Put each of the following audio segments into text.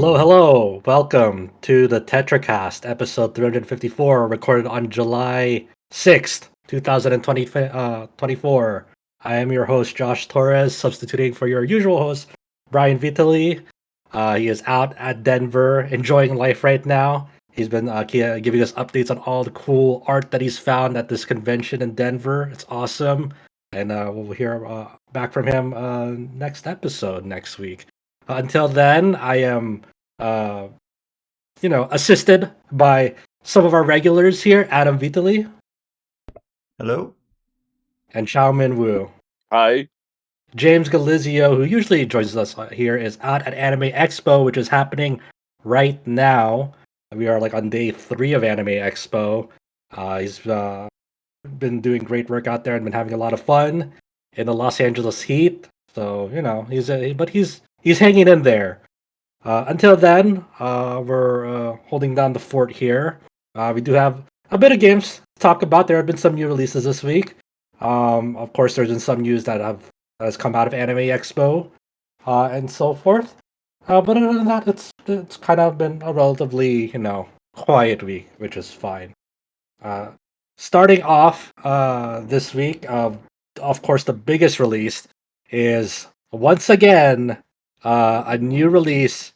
Hello, hello. Welcome to the Tetracast, episode 354, recorded on July 6th, 2024. I am your host, Josh Torres, substituting for your usual host, Brian Vitali. He is out at Denver, enjoying life right now. He's been giving us updates on all the cool art that he's found at this convention in Denver. It's awesome. And we'll hear back from him next episode next week. Until then, I am, uh, assisted by some of our regulars here, Adam Vitali Hello. and Xiaomin Wu. Hi. James Galizio, who usually joins us here, is out at Anime Expo, which is happening right now. We are like on day 3 of Anime Expo. He's been doing great work out there and been having a lot of fun in the Los Angeles heat. So he's hanging in there. Until then, we're holding down the fort here. We do have a bit of games to talk about. There have been some new releases this week. Of course, there's been some news that has come out of Anime Expo, and so forth. But other than that, it's kind of been a relatively quiet week, which is fine. Uh, Starting off this week, of course, the biggest release is once again a new release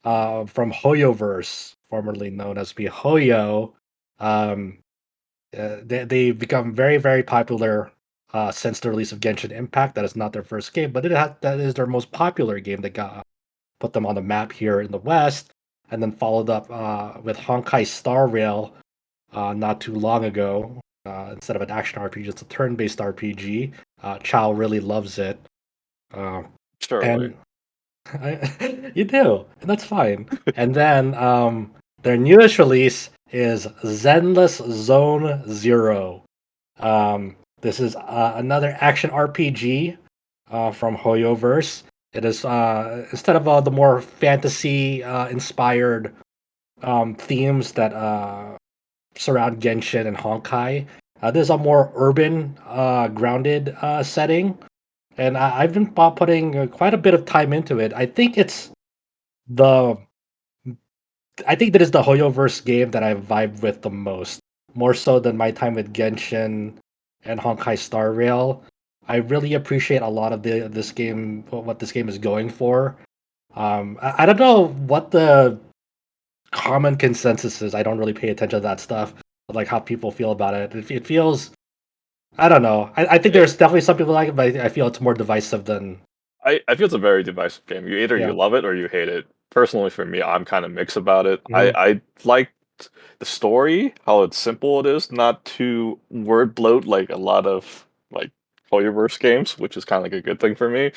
from Hoyoverse, formerly known as miHoYo. Um, they've become very, very popular since the release of Genshin Impact. That is not their first game, but that is their most popular game that got put them on the map here in the West, and then followed up with Honkai Star Rail not too long ago. Instead of an action RPG, it's a turn-based RPG. Chow really loves it. Surely. You do, and that's fine. And then their newest release is Zenless Zone Zero. This is another action RPG from Hoyoverse. It is instead of the more fantasy inspired themes that surround Genshin and Honkai. This is a more urban, grounded setting, and I've been putting quite a bit of time into it. The I think that is the Hoyoverse game that I vibe with the most, more so than my time with Genshin and Honkai Star Rail. I really appreciate a lot of this game, what this game is going for. I don't know what the common consensus is. I don't really pay attention to that stuff, like how people feel about it. It feels, I don't know. I think there's definitely some people like it, but I feel it's more divisive than I feel it's a very divisive game. You yeah. love it or you hate it. Personally, for me, I'm kind of mixed about it. Mhm. I liked the story, how it's simple it is, not too word bloat like a lot of like Hoyoverse games, which is kind of like a good thing for me.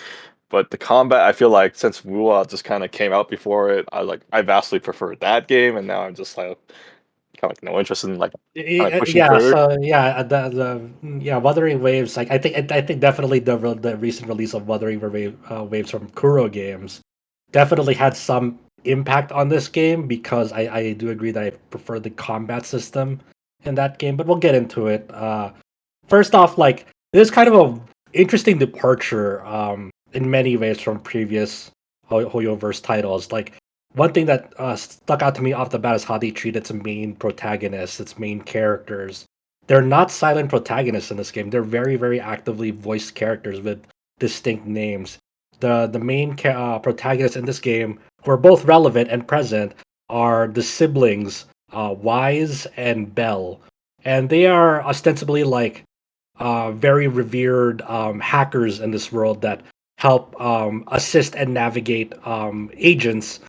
But the combat, I feel like since Wua just kind of came out before it, I vastly preferred that game, and now I'm just like kind of like no interest in like kind of pushing Yeah, further. so yeah, Wuthering Waves. Like I think definitely the recent release of Waves from Kuro Games definitely had some impact on this game because I do agree that I prefer the combat system in that game. But we'll get into it. First off, like this is kind of a interesting departure in many ways from previous Hoyoverse titles. Like one thing that stuck out to me off the bat is how they treat its main protagonists, its main characters. They're not silent protagonists in this game. They're very, very actively voiced characters with distinct names. The main protagonists in this game, who are both relevant and present, are the siblings Wise and Bell, and they are ostensibly like very revered hackers in this world that help assist and navigate agents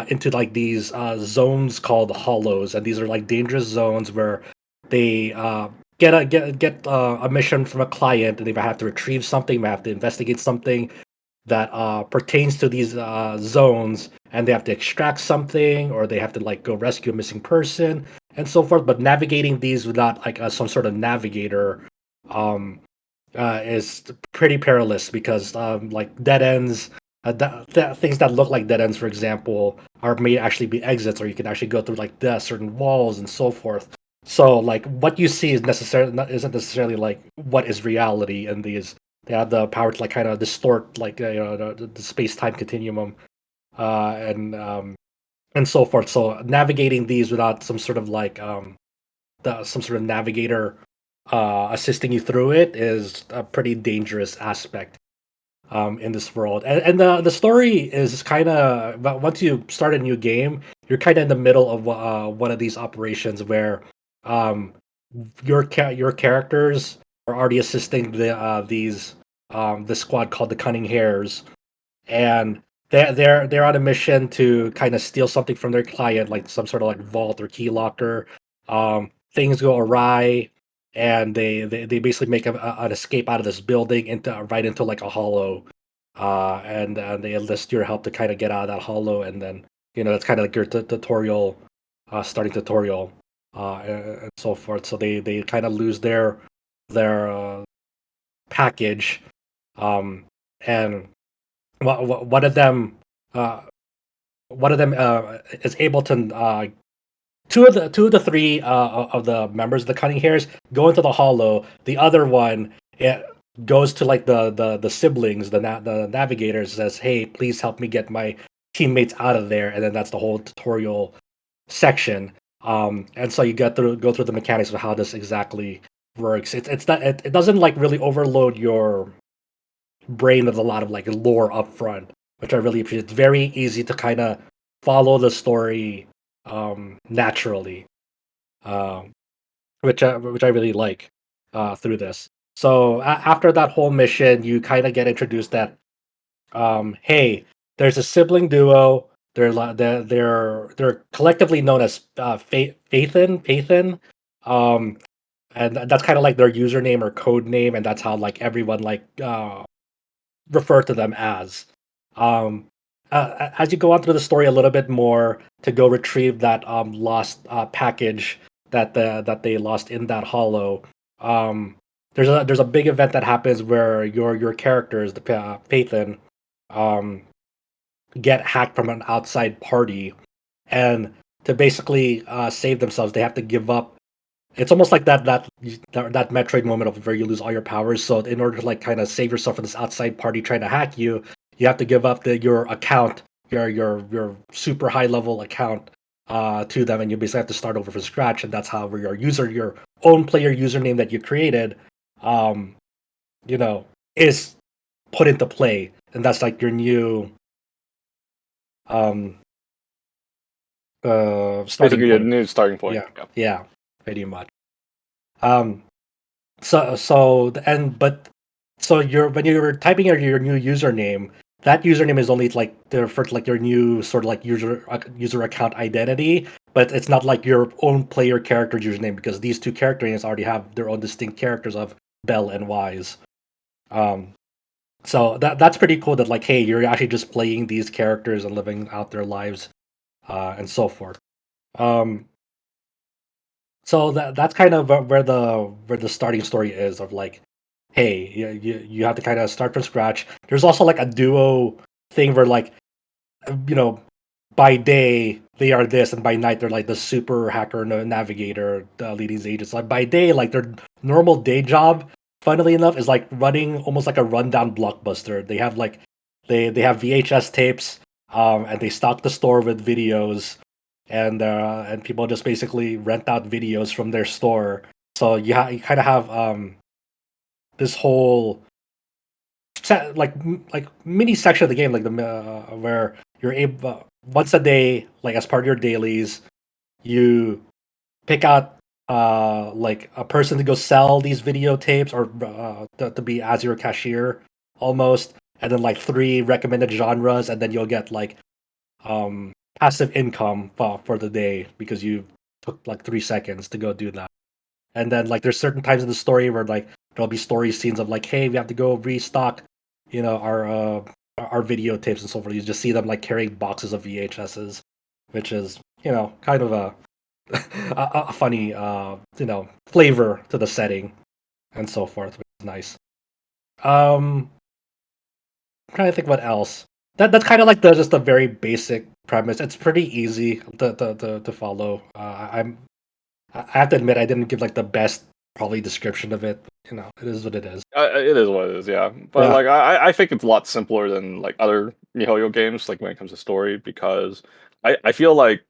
into like these zones called hollows, and these are like dangerous zones where they get a mission from a client, and they might have to retrieve something, might have to investigate something that pertains to these zones, and they have to extract something, or they have to like go rescue a missing person, and so forth. But navigating these without like some sort of navigator um, is pretty perilous because like dead ends, things that look like dead ends, for example, are may actually be exits, or you can actually go through like certain walls and so forth. So like what you see is isn't necessarily like what is reality in these. They have the power to like kind of distort like the space time continuum, and and so forth. So navigating these without some sort of like some sort of navigator assisting you through it is a pretty dangerous aspect in this world. And the story is kind of, but once you start a new game, you're kind of in the middle of one of these operations where um, your characters are already assisting the squad called the Cunning Hares, and they're on a mission to kind of steal something from their client, like some sort of like vault or key locker. Things go awry, and they basically make an escape out of this building into right into like a hollow, and they enlist your help to kind of get out of that hollow, and then that's kind of like your tutorial, starting tutorial, and so forth. So they kind of lose their package, um, and one of them uh, is able to two of the three of the members of the Cunning Hares go into the hollow. The other one goes to like the siblings, the navigators, says, "Hey, please help me get my teammates out of there." And then that's the whole tutorial section. And so you go through the mechanics of how this exactly works. It's not it doesn't like really overload your brain with a lot of like lore up front, which I really appreciate. It's very easy to kind of follow the story naturally, um, which I really like through this. So after that whole mission, you kind of get introduced that hey, there's a sibling duo. They're collectively known as Phaethin, and that's kind of like their username or code name, and that's how like everyone like refer to them as. Um, as you go on through the story a little bit more to go retrieve that lost package that they lost in that hollow, there's a big event that happens where your characters, the Phaethin, um, get hacked from an outside party, and to basically save themselves, they have to give up. It's almost like that Metroid moment of where you lose all your powers. So in order to like kind of save yourself from this outside party trying to hack you, you have to give up your account, your super high level account to them, and you basically have to start over from scratch. And that's how your own player username that you created, um, you know, is put into play, and that's like your new um starting Basically, a point. new starting point. Yeah, Yeah. yeah, pretty much. Um, so you're when you're typing your new username, that username is only like the for like your new sort of like user account identity, but it's not like your own player character username because these two character names already have their own distinct characters of Bell and Wise. Um, so that's pretty cool that like hey, you're actually just playing these characters and living out their lives and so forth. Um, so that's kind of where the starting story is of like, hey, you have to kind of start from scratch. There's also like a duo thing where like you know by day they are this and by night they're like the super hacker navigator leading these agents. Like by day, like their normal day job, funnily enough, is like running almost like a rundown blockbuster. They have like they have VHS tapes, and they stock the store with videos, and people just basically rent out videos from their store. So you kind of have this whole like mini section of the game, like where you're able once a day, like as part of your dailies, you pick out like a person to go sell these videotapes or to be as your cashier almost, and then like three recommended genres, and then you'll get like passive income for the day because you took like 3 seconds to go do that. And then like there's certain times in the story where like there'll be story scenes of like, hey, we have to go restock, our videotapes and so forth. You just see them like carrying boxes of VHSs, which is kind of a a funny flavor to the setting and so forth, which is nice. I'm trying to think what else. That's kind of like the just a very basic premise. It's pretty easy to follow. I have to admit I didn't give like the best probably description of it. You know, it is what it is. It is what it is, yeah. But Yeah. like, I think it's a lot simpler than like other MiHoYo games, like when it comes to story, because I feel like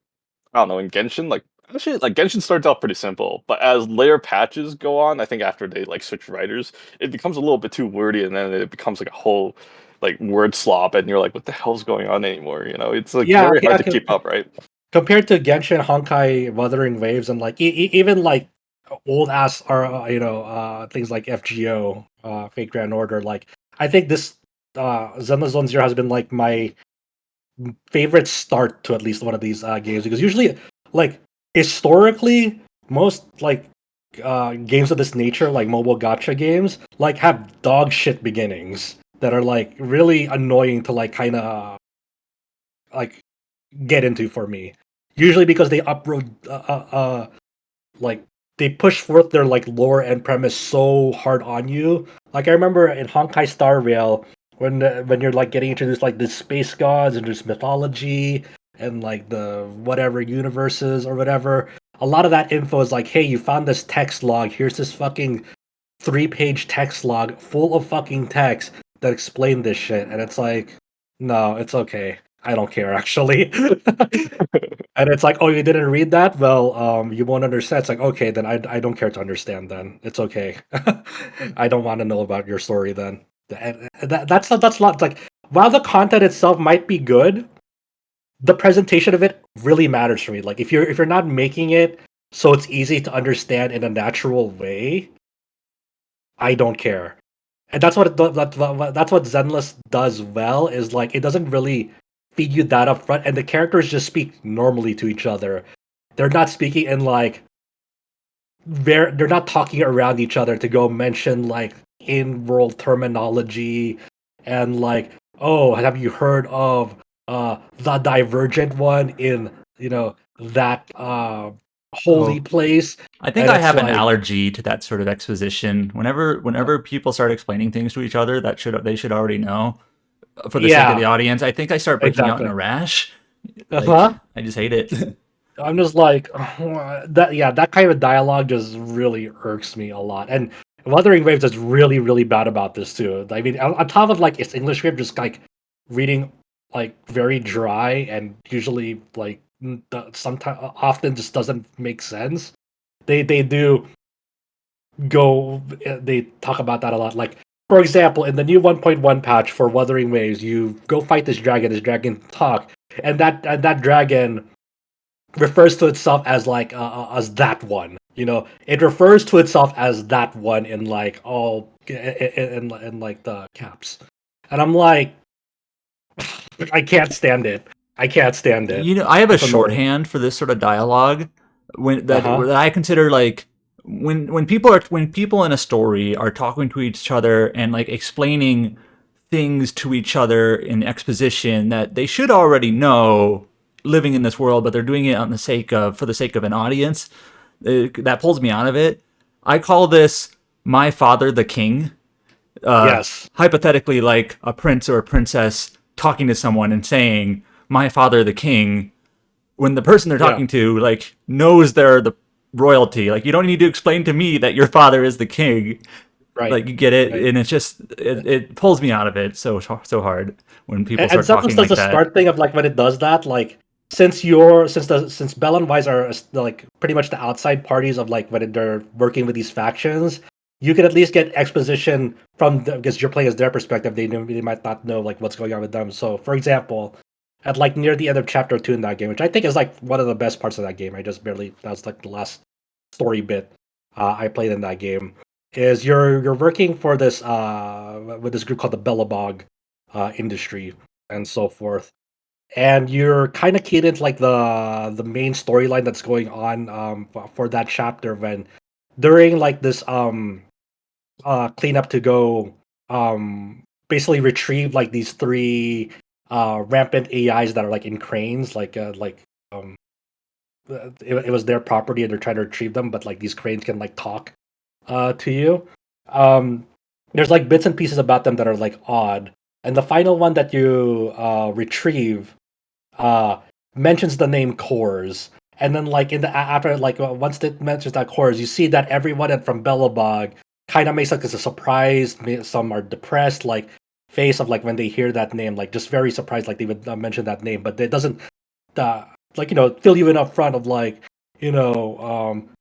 I don't know in Genshin, like actually like Genshin starts out pretty simple, but as layer patches go on, I think after they like switch writers, it becomes a little bit too wordy, and then it becomes like a whole like word slop, and you're like, what the hell's going on anymore? You know, it's like Yeah, very hard yeah. to keep up, right? Compared to Genshin, Honkai, Wuthering Waves, and like even like old ass are things like FGO, Fate Grand Order. Like I think this Zenless Zone Zero has been like my favorite start to at least one of these games, because usually like historically most like games of this nature, like mobile gacha games, like have dog shit beginnings that are like really annoying to like kind of like get into for me. Usually because they uproot like they push forth their like lore and premise so hard on you. Like I remember in Honkai Star Rail when you're like getting introduced like the space gods and this mythology and like the whatever universes or whatever. A lot of that info is like, hey, you found this text log. Here's this fucking 3-page text log full of fucking text that explain this shit, and it's like, no, it's okay. I don't care actually. And it's like, oh, you didn't read that? Well, you won't understand. It's like, okay, then I don't care to understand. Then it's okay. I don't want to know about your story. Then that's not like while the content itself might be good, the presentation of it really matters for me. Like if you're not making it so it's easy to understand in a natural way, I don't care. And that's what that's what Zenless does well. Is like it doesn't really feed you that up front, and the characters just speak normally to each other. They're not speaking in like they're not talking around each other to go mention like in world terminology and like, oh, have you heard of the Divergent one in that holy Oh, place? I think And I it's have an like, allergy to that sort of exposition. Whenever people start explaining things to each other, they should already know for the sake of yeah, the audience. I think I start breaking out in exactly. a rash. Like Uh-huh. I just hate it. I'm just like that. Yeah, that kind of dialogue just really irks me a lot. And Wuthering Waves is really, really bad about this too. I mean, on top of like its English script, just like reading like very dry and usually like sometimes often just doesn't make sense. They do they talk about that a lot. Like for example, in the new 1.1 patch for Wuthering Waves, you go fight this dragon. This dragon talk, and that dragon refers to itself as like as that one. It refers to itself as that one in like all in like the caps, and I'm like, I can't stand it. I can't stand it. I have a It's annoying. shorthand for this sort of dialogue Uh huh. that I consider like when people in a story are talking to each other and like explaining things to each other in exposition that they should already know living in this world, but they're doing it for the sake of an audience. That pulls me out of it. I call this my father the king. Yes. Hypothetically, like a prince or a princess talking to someone and saying my father the king, when the person they're Yeah. talking to like knows they're the royalty. Like you don't need to explain to me that your father is the king. Right. Like you get it, Right. and it's just it pulls me out of it so hard when people And start Zephyrus talking does like the that. smart thing of like when it does that, like since Bell and Wise are like pretty much the outside parties of like when they're working with these factions, you can at least get exposition from because you're playing as their perspective. They might not know like what's going on with them. So, for example, at like near the end of chapter 2 in that game, which I think is like one of the best parts of that game. I just barely that was like the last story bit I played in that game. Is you're working for this with this group called the Bellabog industry and so forth, and you're kind of keyed into like the main storyline that's going on for that chapter when during like this cleanup to go basically retrieve like these three rampant AIs that are like in cranes um it was their property and they're trying to retrieve them, but like these cranes can like talk to you. Um, there's like bits and pieces about them that are like odd, and the final one that you retrieve uh, mentions the name Cores, and then like in the after like once it mentions that chorus, you see that everyone from Bellabog kind of makes like a surprise. Some are depressed, like face of like when they hear that name, like just very surprised, like they would mention that name, but it doesn't uh, like fill you in up front of like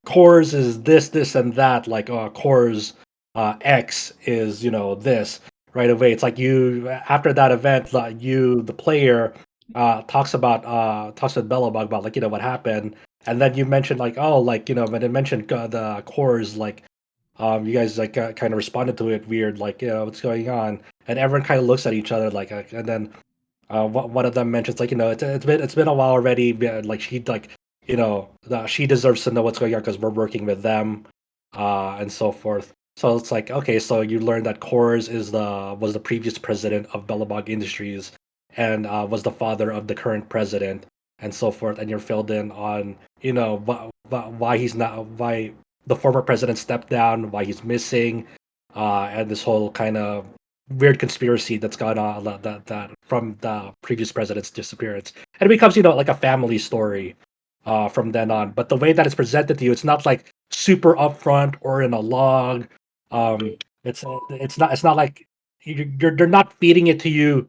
cores is this and that, like cores X is this right away. It's like you after that event, like you the player talks with Bellabog about like what happened, and then you mentioned like oh like when it mentioned the cores like you guys like kind of responded to it weird like what's going on, and everyone kind of looks at each other like and then one of them mentions like it's been a while already. Like she like she deserves to know what's going on because we're working with them, and so forth. So it's like okay, so you learn that Kors was the previous president of Bellabog Industries, and was the father of the current president, and so forth. And you're filled in on why he's not why the former president stepped down, why he's missing, and this whole kind of weird conspiracy that's gone on that from the previous president's disappearance, and it becomes like a family story from then on. But the way that it's presented to you, it's not like super upfront or in a log. It's not like they're not feeding it to you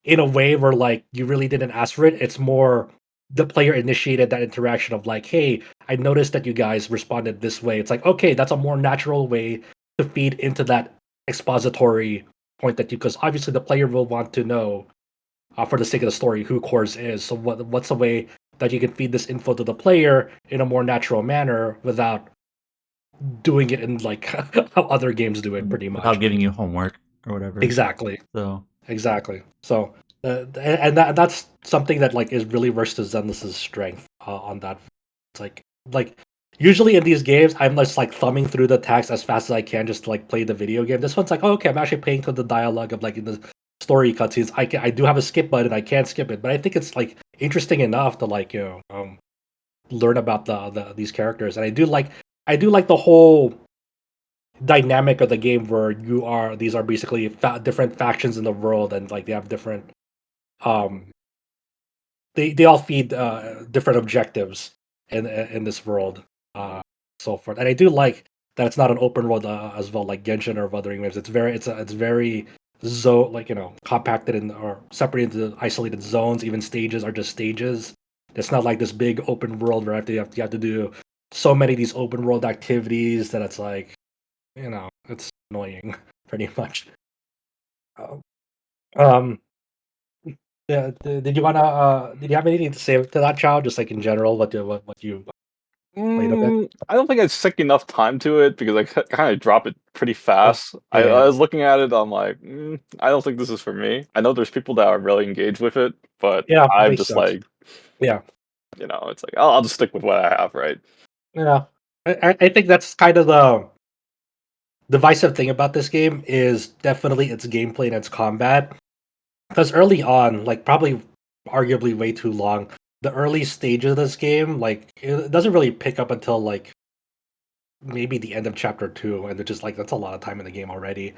in a way where like you really didn't ask for it. It's more the player initiated that interaction of like, hey, I noticed that you guys responded this way. It's like, okay, that's a more natural way to feed into that expository point that you, because obviously the player will want to know for the sake of the story who Kors is. So what's a way that you can feed this info to the player in a more natural manner without doing it in like how other games do it, pretty without much. giving you homework or whatever. Exactly. So Exactly. So, and that's something that like is really works to Zenless's strength on that. It's like usually in these games, I'm just like thumbing through the text as fast as I can just to, like play the video game. This one's like, oh, okay, I'm actually paying to the dialogue of like in the story cutscenes. I do have a skip button. I can't skip it, but I think it's like interesting enough to like learn about these characters, and I do like the whole dynamic of the game where these are basically different factions in the world, and like they have different um they all feed different objectives in this world, so forth. And I do like that it's not an open world as well like Genshin or Wuthering Waves. It's very like compacted or separated into isolated zones. Even stages are just stages. It's not like this big open world where you have to do so many of these open world activities that it's like it's annoying, pretty much. Um, um, yeah, did you have anything to say to that, child? Just like in general, what you played of it? I don't think I stick enough time to it because I kind of drop it pretty Oh, fast. I, yeah, I was looking at it, I'm like, I don't think this is for me. I know there's people that are really engaged with it, but yeah, I'm makes just sense. like, Yeah, it's like I'll just stick with what I have, right? yeah. I think that's kind of the divisive thing about this game is definitely its gameplay and its combat. Because early on, like probably arguably way too long, the early stages of this game, like it doesn't really pick up until like maybe the end of chapter 2, and it's just like that's a lot of time in the game already.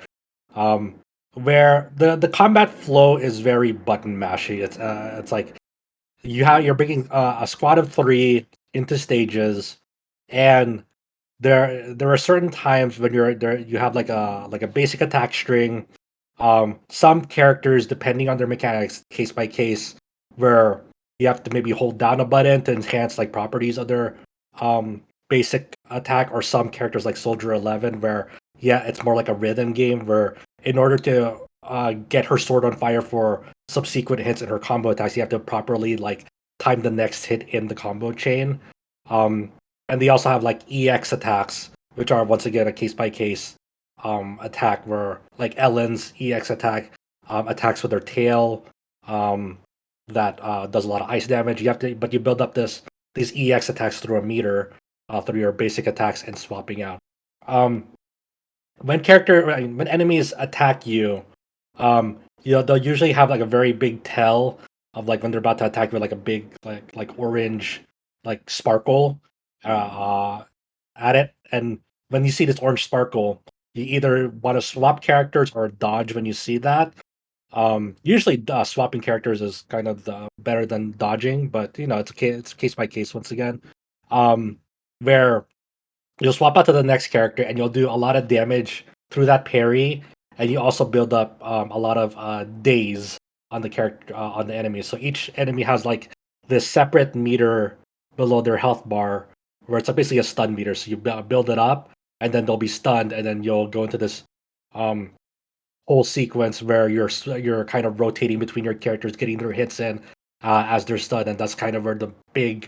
um, where the combat flow is very button mashy. It's like you're bringing a squad of 3 into stages, and there are certain times when you're there you have like a basic attack string. Some characters, depending on their mechanics, case by case, where you have to maybe hold down a button to enhance like properties of their basic attack, or some characters like Soldier 11, where yeah, it's more like a rhythm game where in order to get her sword on fire for subsequent hits in her combo attacks, you have to properly like time the next hit in the combo chain. Um, and they also have like EX attacks, which are once again a case by case attack where like Ellen's EX attack attacks with her tail that does a lot of ice damage. But you build up these EX attacks through a meter through your basic attacks and swapping out. Um, when enemies attack you, they'll usually have like a very big tail of like when they're about to attack with like a big like orange like sparkle at it. And when you see this orange sparkle, you either want to swap characters or dodge when you see that. Usually, swapping characters is kind of better than dodging, but it's case by case once again. Where you'll swap out to the next character and you'll do a lot of damage through that parry, and you also build up a lot of days on the character on the enemy. So each enemy has like this separate meter below their health bar, where it's basically a stun meter. So you build it up, and then they'll be stunned, and then you'll go into this um, whole sequence where you're kind of rotating between your characters, getting their hits in as they're stunned, and that's kind of where the big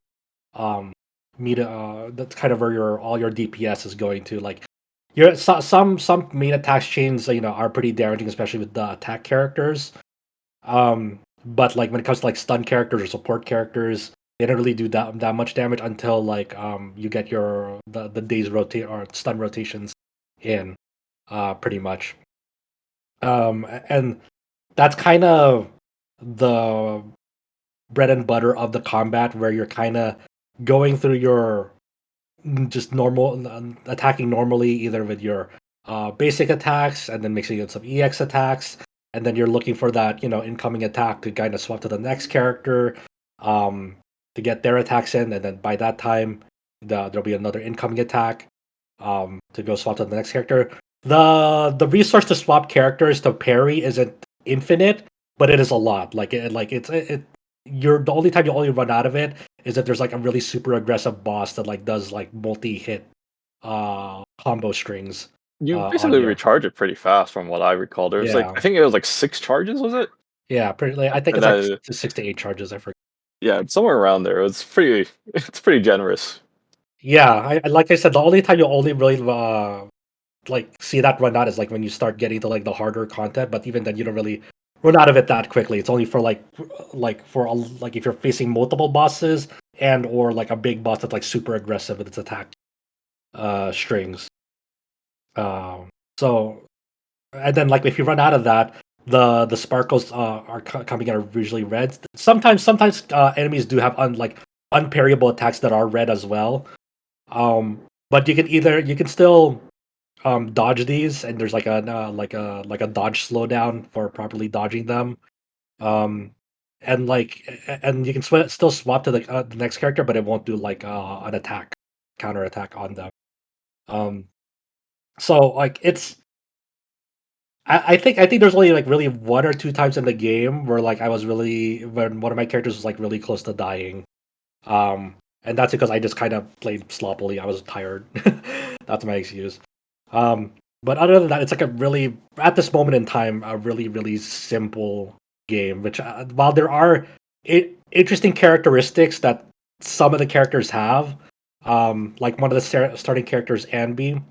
um meter that's kind of where your all your DPS is going to. Like some main attacks chains are pretty damaging, especially with the attack characters. But like when it comes to like stun characters or support characters, they don't really do that much damage until like you get the days rotate or stun rotations in pretty much. And that's kind of the bread and butter of the combat, where you're kind of going through your just normal attacking normally, either with your basic attacks and then mixing in some EX attacks, and then you're looking for that incoming attack to kind of swap to the next character, um, to get their attacks in, and then by that time there'll be another incoming attack to go swap to the next character. The resource to swap characters to parry isn't infinite, but it is a lot. You're the only time you only run out of it is if there's like a really super aggressive boss that like does like multi-hit combo strings You on basically you. recharge it pretty fast, from what I recall. There's like Yeah. I think it was like 6 charges, was it? Yeah, pretty like, I think And it's like that 6 to 8 charges, I forget. yeah, somewhere around there. It's pretty it's pretty generous. Yeah, like I said, the only time you only really like see that run out is like when you start getting to like the harder content, but even then you don't really run out of it that quickly. It's only for like if you're facing multiple bosses and or like a big boss that's like super aggressive with its attack strings. So and then like if you run out of that, the sparkles are coming out are usually red. Sometimes enemies do have unparryable attacks that are red as well. But you can still dodge these, and there's like a dodge slowdown for properly dodging them. Um, and you can still swap to the next character, but it won't do like an attack counter attack on them. Um, so like I think there's only like really one or two times in the game where like I was really when one of my characters was like really close to dying. And that's because I just kind of played sloppily. I was tired. That's my excuse. Um, but other than that, it's like a really at this moment in time a really simple game. Which while there are interesting characteristics that some of the characters have, like one of the starting characters, Anby,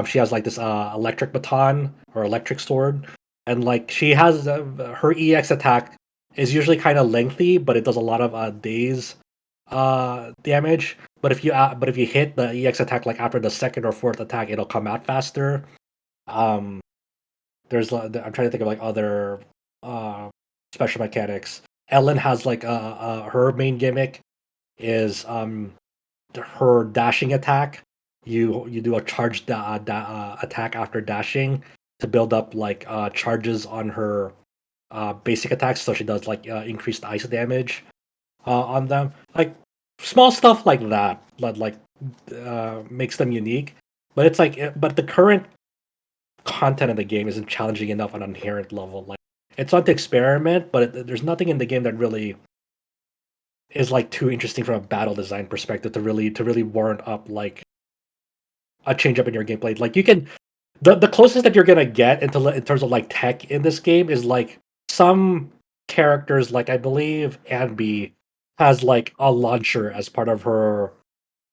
she has like this electric baton or electric sword, and like she has her EX attack is usually kind of lengthy, but it does a lot of daze damage. But if you hit the EX attack like after the second or fourth attack, it'll come out faster. Um, I'm trying to think of like other uh special mechanics. Ellen has like her main gimmick is her dashing attack. You do a charge attack after dashing to build up like charges on her basic attacks, so she does like increased ice damage on them. Like small stuff like that, makes them unique. But but the current content of the game isn't challenging enough on an inherent level. Like it's fun to experiment, but there's nothing in the game that really is like too interesting from a battle design perspective to really warrant up like a change up in your gameplay. Like you can the closest that you're gonna get in terms of like tech in this game is like some characters, like I believe Anby has like a launcher as part of her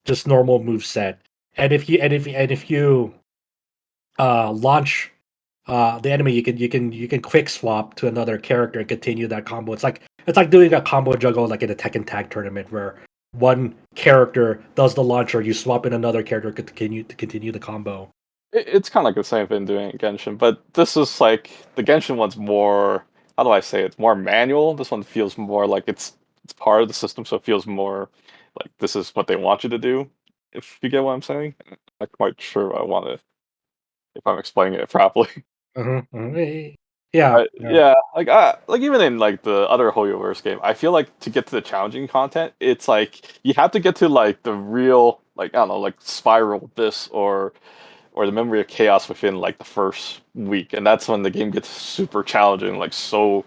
just normal move set. And if you launch the enemy, you can quick swap to another character and continue that combo. It's like doing a combo juggle like in a Tekken Tag tournament where one character does the launcher, you swap in another character to continue the combo. It's kind of like the same thing doing Genshin, but this is like the Genshin one's more. How do I say it? It's more manual. This one feels more like it's part of the system, so it feels more like this is what they want you to do. If you get what I'm saying, I'm not quite sure I want to if I'm explaining it properly. Mhm, mhm. Yeah, Yeah, like even in like the other Hoyoverse game, I feel like to get to the challenging content, it's like you have to get to like the real, like I don't know, like Spiral Abyss or the Memory of Chaos within like the first week, and that's when the game gets super challenging, like so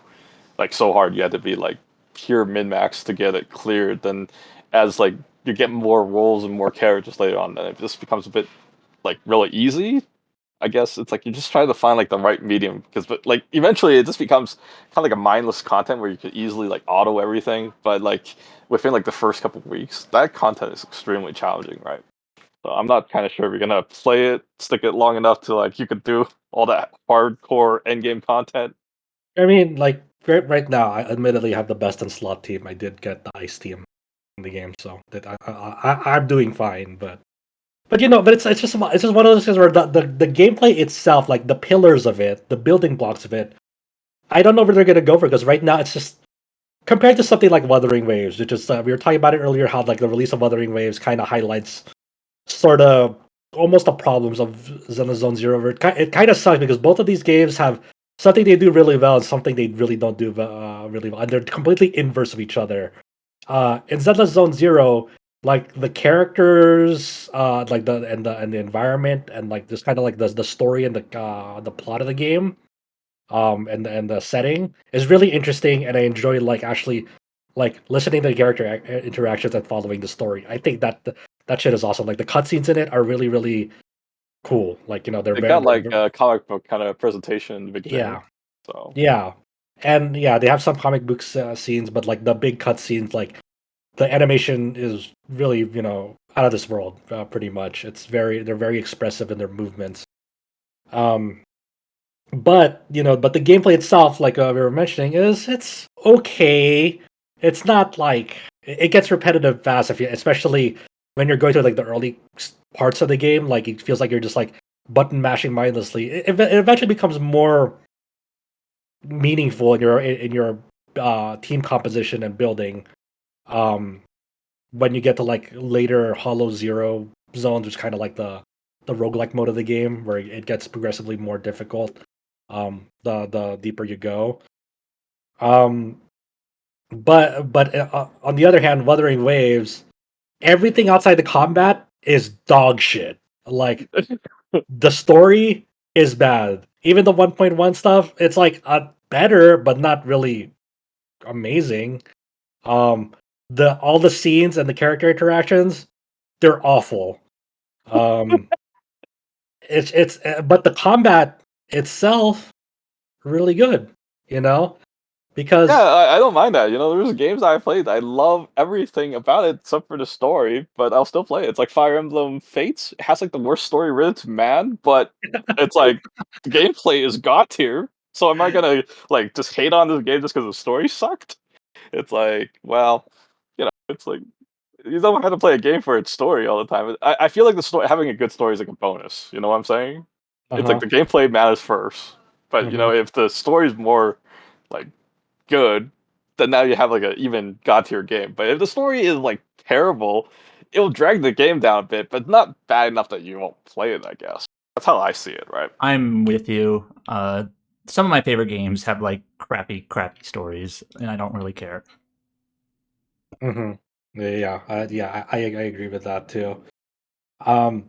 hard. You had to be like pure min max to get it cleared. Then as like you get more roles and more characters later on, then it just becomes a bit like really easy. I guess it's like you just try to find like the right medium because, but like eventually it just becomes kind of like a mindless content where you could easily like auto everything. But like within like the first couple of weeks, that content is extremely challenging, right? So I'm not kind of sure if you're gonna play it, stick it long enough to like you could do all that hardcore endgame content. I mean, like right now, I admittedly have the best in slot team. I did get the ice team in the game, so that I'm doing fine. But but it's just one of those things where the gameplay itself, like the pillars of it, the building blocks of it, I don't know where they're gonna go for because right now it's just compared to something like Wuthering Waves, which is we were talking about it earlier, how like the release of Wuthering Waves kind of highlights sort of almost the problems of Zenless Zone Zero. Where it kind of sucks because both of these games have something they do really well and something they really don't do really well, and they're completely inverse of each other. In Zenless Zone Zero, like the characters, like the environment, and like just kind of like the story and the plot of the game, and the setting is really interesting, and I enjoy like actually like listening to the character interactions and following the story. I think that shit is awesome. Like the cutscenes in it are really cool. Like they're It very, got like a comic book kind of presentation in the beginning, yeah, so yeah, and yeah, they have some comic books scenes, but like the big cutscenes, like the animation is really out of this world. Pretty much, they're very expressive in their movements. Um, but the gameplay itself, like we were mentioning, it's okay. It's not like it gets repetitive fast if you, especially when you're going through like the early parts of the game. Like it feels like you're just like button mashing mindlessly. It eventually becomes more meaningful in your team composition and building. Um, when you get to like later Hollow Zero zones, which kind of like the roguelike mode of the game, where it gets progressively more difficult. The deeper you go. Um, but on the other hand, Wuthering Waves, everything outside the combat is dog shit. Like the story is bad. Even the 1.1 stuff, it's like better, but not really amazing. Um, the all the scenes and the character interactions, they're awful. Um, but the combat itself really good. You know, yeah, because I don't mind that. There's games I played. I love everything about it except for the story, but I'll still play it. It's like Fire Emblem Fates. It has like the worst story written to man, but it's like the gameplay is god tier. So am I gonna like just hate on this game just because the story sucked? It's like, well, it's like you don't have to play a game for its story all the time. I feel like the story, having a good story is like a bonus. You know what I'm saying? It's like uh-huh. the gameplay matters first, but Mhm. if the story's more like good, then now you have like a even god tier game. But if the story is like terrible, it'll drag the game down a bit, but not bad enough that you won't play it. I guess that's how I see it, right? I'm with you. Some of my favorite games have like crappy stories, and I don't really care. Mhm. Yeah, yeah, I agree with that too. Um,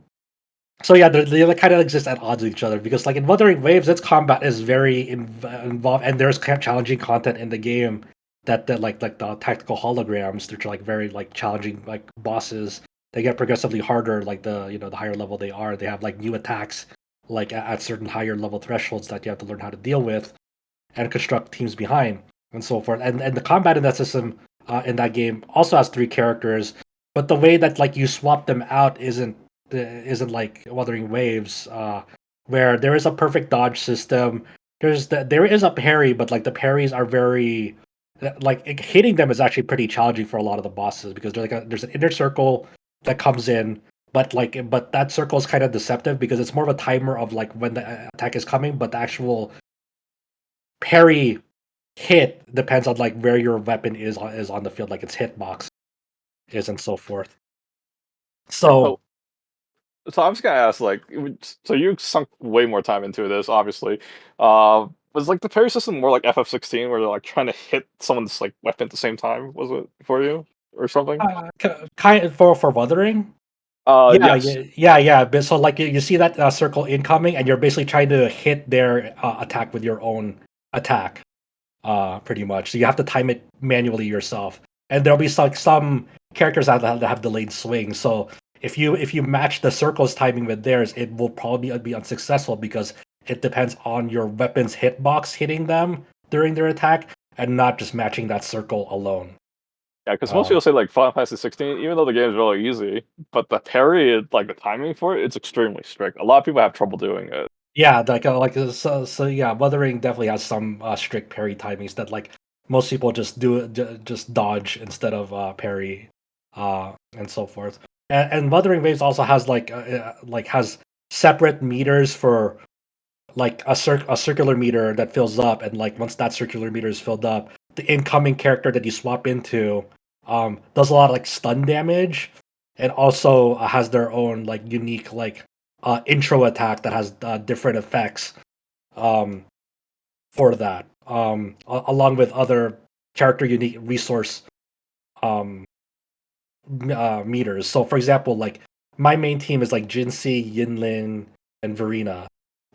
so yeah, they kind of exist at odds with each other because, like in Wuthering Waves, its combat is very involved, and there's challenging content in the game that like the tactical holograms, which are like very like challenging like bosses. They get progressively harder, like the higher level they are. They have like new attacks, like at certain higher level thresholds that you have to learn how to deal with and construct teams behind and so forth. And the combat in that system in that game also has three characters, but the way that like you swap them out isn't like Wuthering Waves, where there is a perfect dodge system. There is a parry, but like the parries are very like hitting them is actually pretty challenging for a lot of the bosses because there's an inner circle that comes in. But that circle is kind of deceptive because it's more of a timer of like when the attack is coming, but the actual parry hit depends on like where your weapon is on the field, like its hitbox is and so forth. So, So so I'm just gonna ask, like, so you sunk way more time into this, obviously. Uh, Was like the parry system more like FF16, where they're like trying to hit someone's like weapon at the same time? Was it for you or something? Kind of for Wuthering. Yes. Yeah. But so like you see that circle incoming, and you're basically trying to hit their attack with your own attack, pretty much. So you have to time it manually yourself, and there'll be some characters that have delayed swings. So if you match the circle's timing with theirs, it will probably be unsuccessful because it depends on your weapon's hitbox hitting them during their attack, and not just matching that circle alone. Yeah, because most people say like Final Fantasy 16, even though the game is really easy, but the parry, like the timing for it, it's extremely strict. A lot of people have trouble doing it. Yeah, so yeah, Wuthering definitely has some strict parry timings that like most people just just dodge instead of parry, and so forth. And Wuthering Waves also has like has separate meters for like a circular meter that fills up, and like once that circular meter is filled up, the incoming character that you swap into does a lot of like stun damage, and also has their own like unique like intro attack that has different effects um for that, along with other character unique resource um meters. So for example, like my main team is like Jinsi, Yinlin, and Verena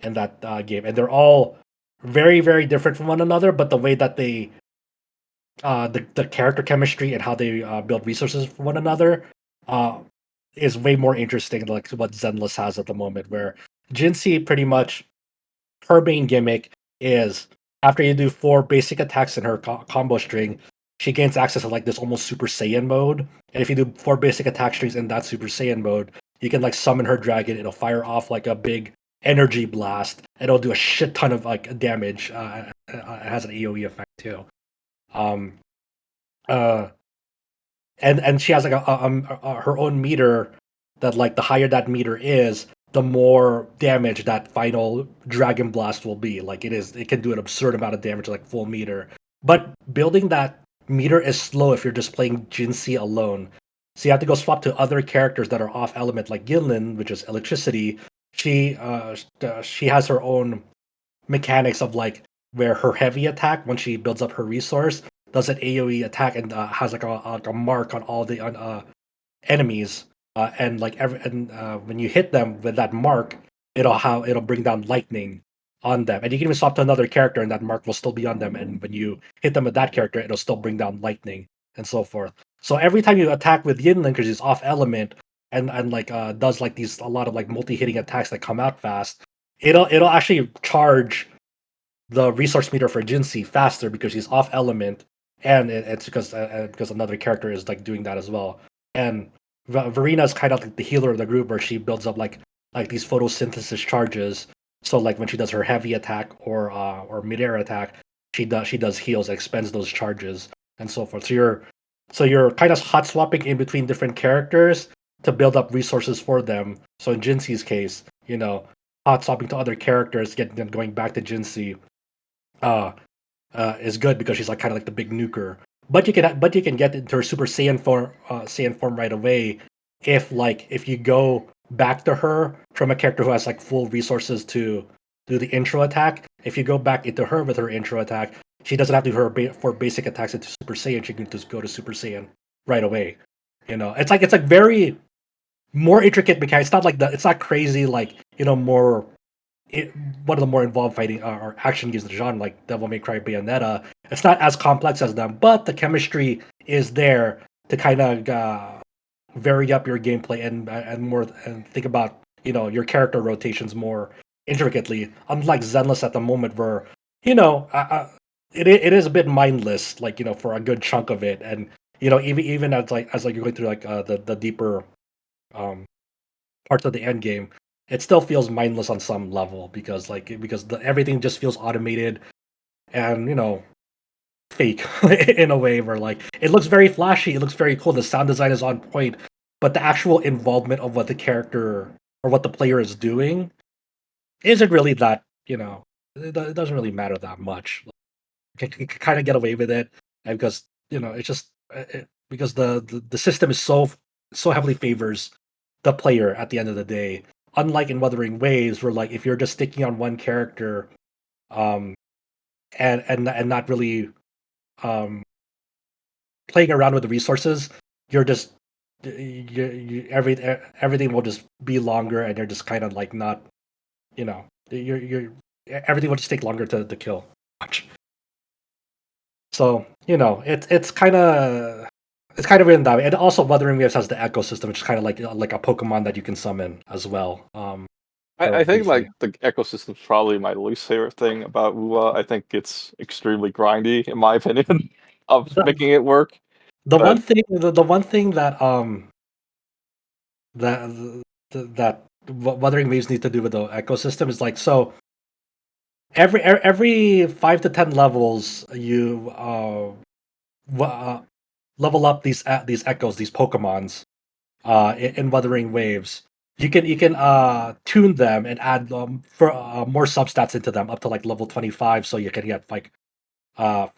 in that game, and they're all very different from one another. But the way that they the character chemistry and how they build resources for one another uh is way more interesting than like what Zenless has at the moment. Where Jinsi pretty much her main gimmick is after you do 4 basic attacks in her combo string, she gains access to like this almost Super Saiyan mode. And if you do 4 basic attack strings in that Super Saiyan mode, you can like summon her dragon. It'll fire off like a big energy blast. And it'll do a shit ton of like damage. It has an AOE effect too. Um, uh, and she has like her own meter that like the higher that meter is, the more damage that final dragon blast will be. Like it can do an absurd amount of damage like full meter. But building that meter is slow if you're just playing Jinsi alone. So you have to go swap to other characters that are off element, like Gillen, which is electricity. She has her own mechanics of like where her heavy attack, once she builds up her resource, does an AOE attack and has like a mark on all the enemies, and like when you hit them with that mark, it'll bring down lightning on them, and you can even swap to another character, and that mark will still be on them. And when you hit them with that character, it'll still bring down lightning and so forth. So every time you attack with Yinlin, because he's off element, and like does like these a lot of like multi hitting attacks that come out fast, it'll actually charge the resource meter for Jinsi faster because he's off element, and it's because another character is like doing that as well. And Verena is kind of like the healer of the group, where she builds up like these photosynthesis charges. So like when she does her heavy attack or mid-air attack, she does heals, expends those charges and so forth. So you're kind of hot swapping in between different characters to build up resources for them. So in Jinsi's case, hot swapping to other characters, getting them going back to Jinsi uh, is good because she's like kind of like the big nuker. But you can get into her Super Saiyan form right away if you go back to her from a character who has like full resources to do the intro attack. If you go back into her with her intro attack, she doesn't have to do her 4 basic attacks into Super Saiyan. She can just go to Super Saiyan right away. It's like very more intricate mechanics. It's not crazy like more it, one of the more involved fighting or action games of the genre, like Devil May Cry, Bayonetta. It's not as complex as them, but the chemistry is there to kind of vary up your gameplay and think about your character rotations more intricately. Unlike Zenless at the moment, where it is a bit mindless, like for a good chunk of it, and even as you're going through like the deeper um parts of the end game, it still feels mindless on some level because everything just feels automated and fake in a way where like it looks very flashy, it looks very cool, the sound design is on point, but the actual involvement of what the character or what the player is doing isn't really that it doesn't really matter that much. You can kind of get away with it, and because it's just because the system is so heavily favors the player at the end of the day. Unlike in Wuthering Waves, where like if you're just sticking on one character, um, and not really playing around with the resources, you're just everything will just be longer, and you're just kind of like not, you're everything will just take longer to kill. So it's kind of in that way. And also Wuthering Waves has the ecosystem, which is kind of like a Pokemon that you can summon as well. I think Briefly. like the ecosystem's probably my least favorite thing about UA. I think it's extremely grindy, in my opinion, of The, making it work. the But one thing that Wuthering Waves need to do with the ecosystem is like, so every 5 to 10 levels you level up these echoes, these Pokemons in Wuthering Waves. You can tune them and add for more substats into them up to like level 25, so you can get like a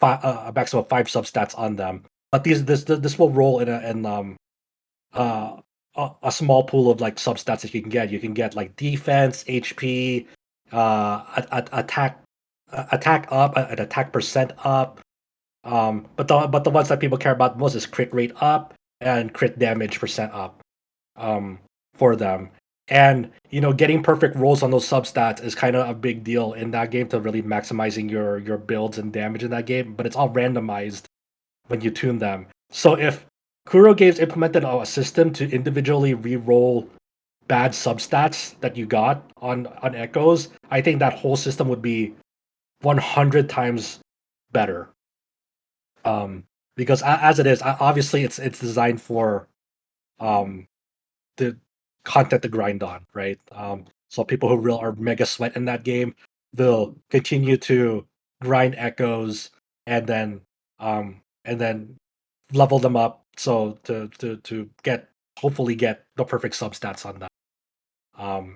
maximum of 5 substats on them. But this will roll uh, a small pool of like substats that you can get. You can get like defense, HP, attack up, an attack percent up. But the ones that people care about most is crit rate up and crit damage percent up. Um, for them. And getting perfect rolls on those substats is kind of a big deal in that game to really maximizing your builds and damage in that game. But it's all randomized when you tune them. So if Kuro Games implemented a system to individually re-roll bad substats that you got on echoes, I think that whole system would be 100 times better. Because as it is, obviously it's designed for um the content to grind on, right? So people who are mega sweat in that game, they'll continue to grind echoes and then level them up so to get hopefully get the perfect substats on that. Um,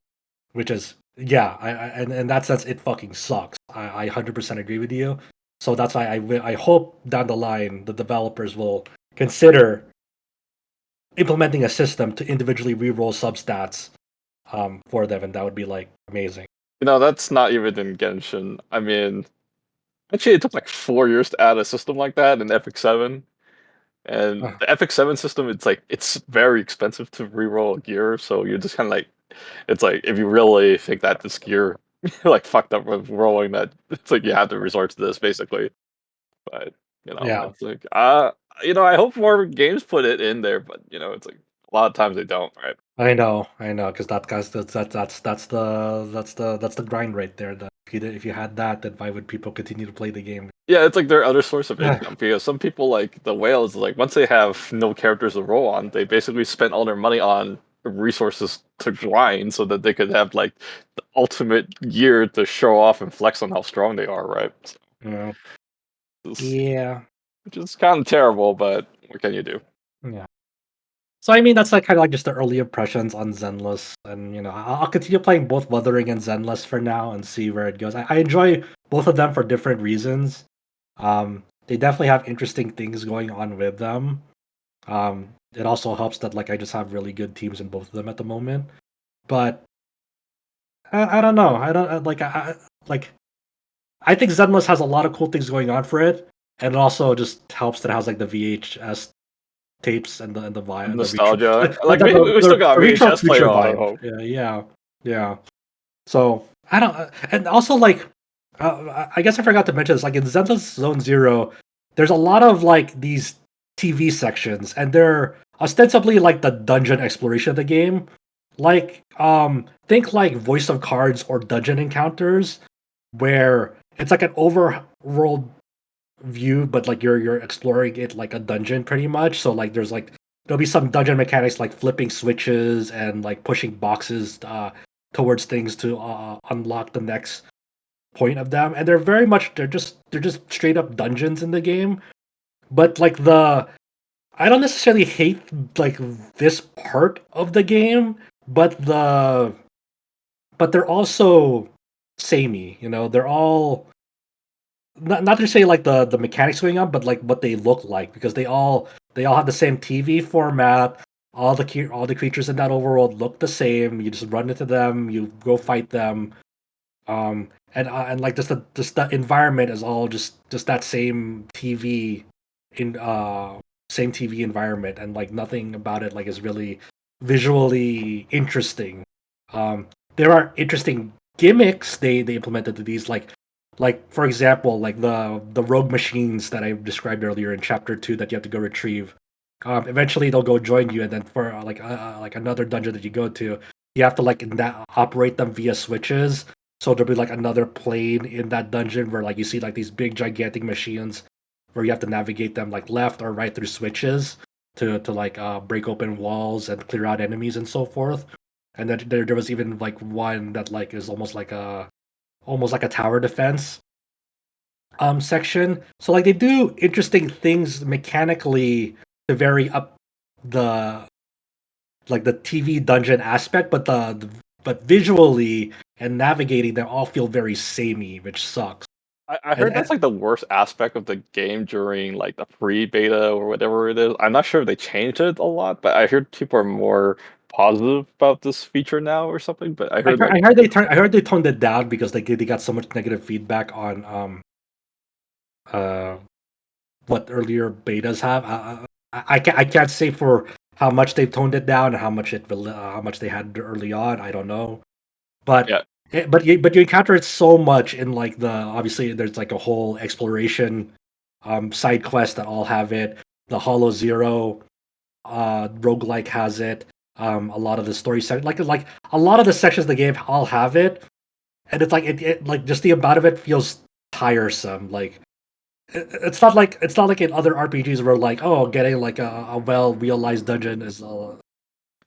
which is yeah, and in that sense it fucking sucks. I 100% agree with you. So that's why I hope down the line the developers will consider implementing a system to individually re-roll substats for them, and that would be like amazing. that's not even in Genshin. I mean, actually, it took like 4 years to add a system like that in Epic 7. And Uh, the Epic 7 system, it's very expensive to reroll a gear, so you're just kind of like, it's like if you really think that this gear like fucked up with rolling, that it's like you have to resort to this basically. But yeah, it's like I hope more games put it in there, but it's like a lot of times they don't, right? I know, because that's the grind right there. That if you had that, then why would people continue to play the game? Yeah, it's like their other source of income because some people like the whales, like once they have no characters to roll on, they basically spend all their money on resources to grind so that they could have like the ultimate gear to show off and flex on how strong they are, right? So Yeah, it's- yeah, which is kind of terrible, but what can you do? yeah. So I mean, that's like kind of like just the early impressions on Zenless, and I'll continue playing both Wuthering and Zenless for now and see where it goes. I enjoy both of them for different reasons. They definitely have interesting things going on with them. It also helps that like I just have really good teams in both of them at the moment. But I don't know. I don't like. I think Zenless has a lot of cool things going on for it, and it also just helps that it has like the VHS tapes and the retro Nostalgia. Like we still got the retro VHS player future on, I vibe. hope. Yeah. So I don't, and also like, I guess I forgot to mention this. Like in Zenless Zone Zero, there's a lot of like these TV sections, and they're ostensibly like the dungeon exploration of the game. Like, think like Voice of Cards or Dungeon Encounters, where it's like an overworld view, but like you're exploring it like a dungeon pretty much. So like there'll be some dungeon mechanics like flipping switches and like pushing boxes towards things to unlock the next point of them. And they're just straight up dungeons in the game. But like I don't necessarily hate like this part of the game, but they're also samey, they're all not to say like the mechanics going on, but like what they look like, because they all have the same TV format. All the creatures in that overworld look the same. You just run into them, you go fight them. And like just the environment is all just that same TV in same TV environment, and like nothing about it like is really visually interesting. There are interesting gimmicks they implemented to these, like for example, like the rogue machines that I described earlier in chapter 2 that you have to go retrieve. Eventually they'll go join you, and then for like another dungeon that you go to, you have to like operate them via switches. So there'll be like another plane in that dungeon where like you see like these big gigantic machines where you have to navigate them like left or right through switches to like break open walls and clear out enemies and so forth. And then there was even like one that like is almost like a tower defense section. So like they do interesting things mechanically to vary up the like the TV dungeon aspect, but but visually and navigating them all feel very samey, which sucks. I And, heard that's like the worst aspect of the game during like the pre-beta or whatever it is. I'm not sure if they changed it a lot, but I heard people are more positive about this feature now or something. But I heard like I heard they toned it down because they got so much negative feedback on uh what earlier betas have. I can't say for how much they've toned it down and how much they had early on. I don't know, but yeah, but you encounter it so much in like obviously there's like a whole exploration side quest that all have it. The Hollow Zero roguelike has it. A lot of the story like a lot of the sections of the game all have it, and it's like it like just the amount of it feels tiresome. Like it's not like in other RPGs where like, oh, getting like a well realized dungeon is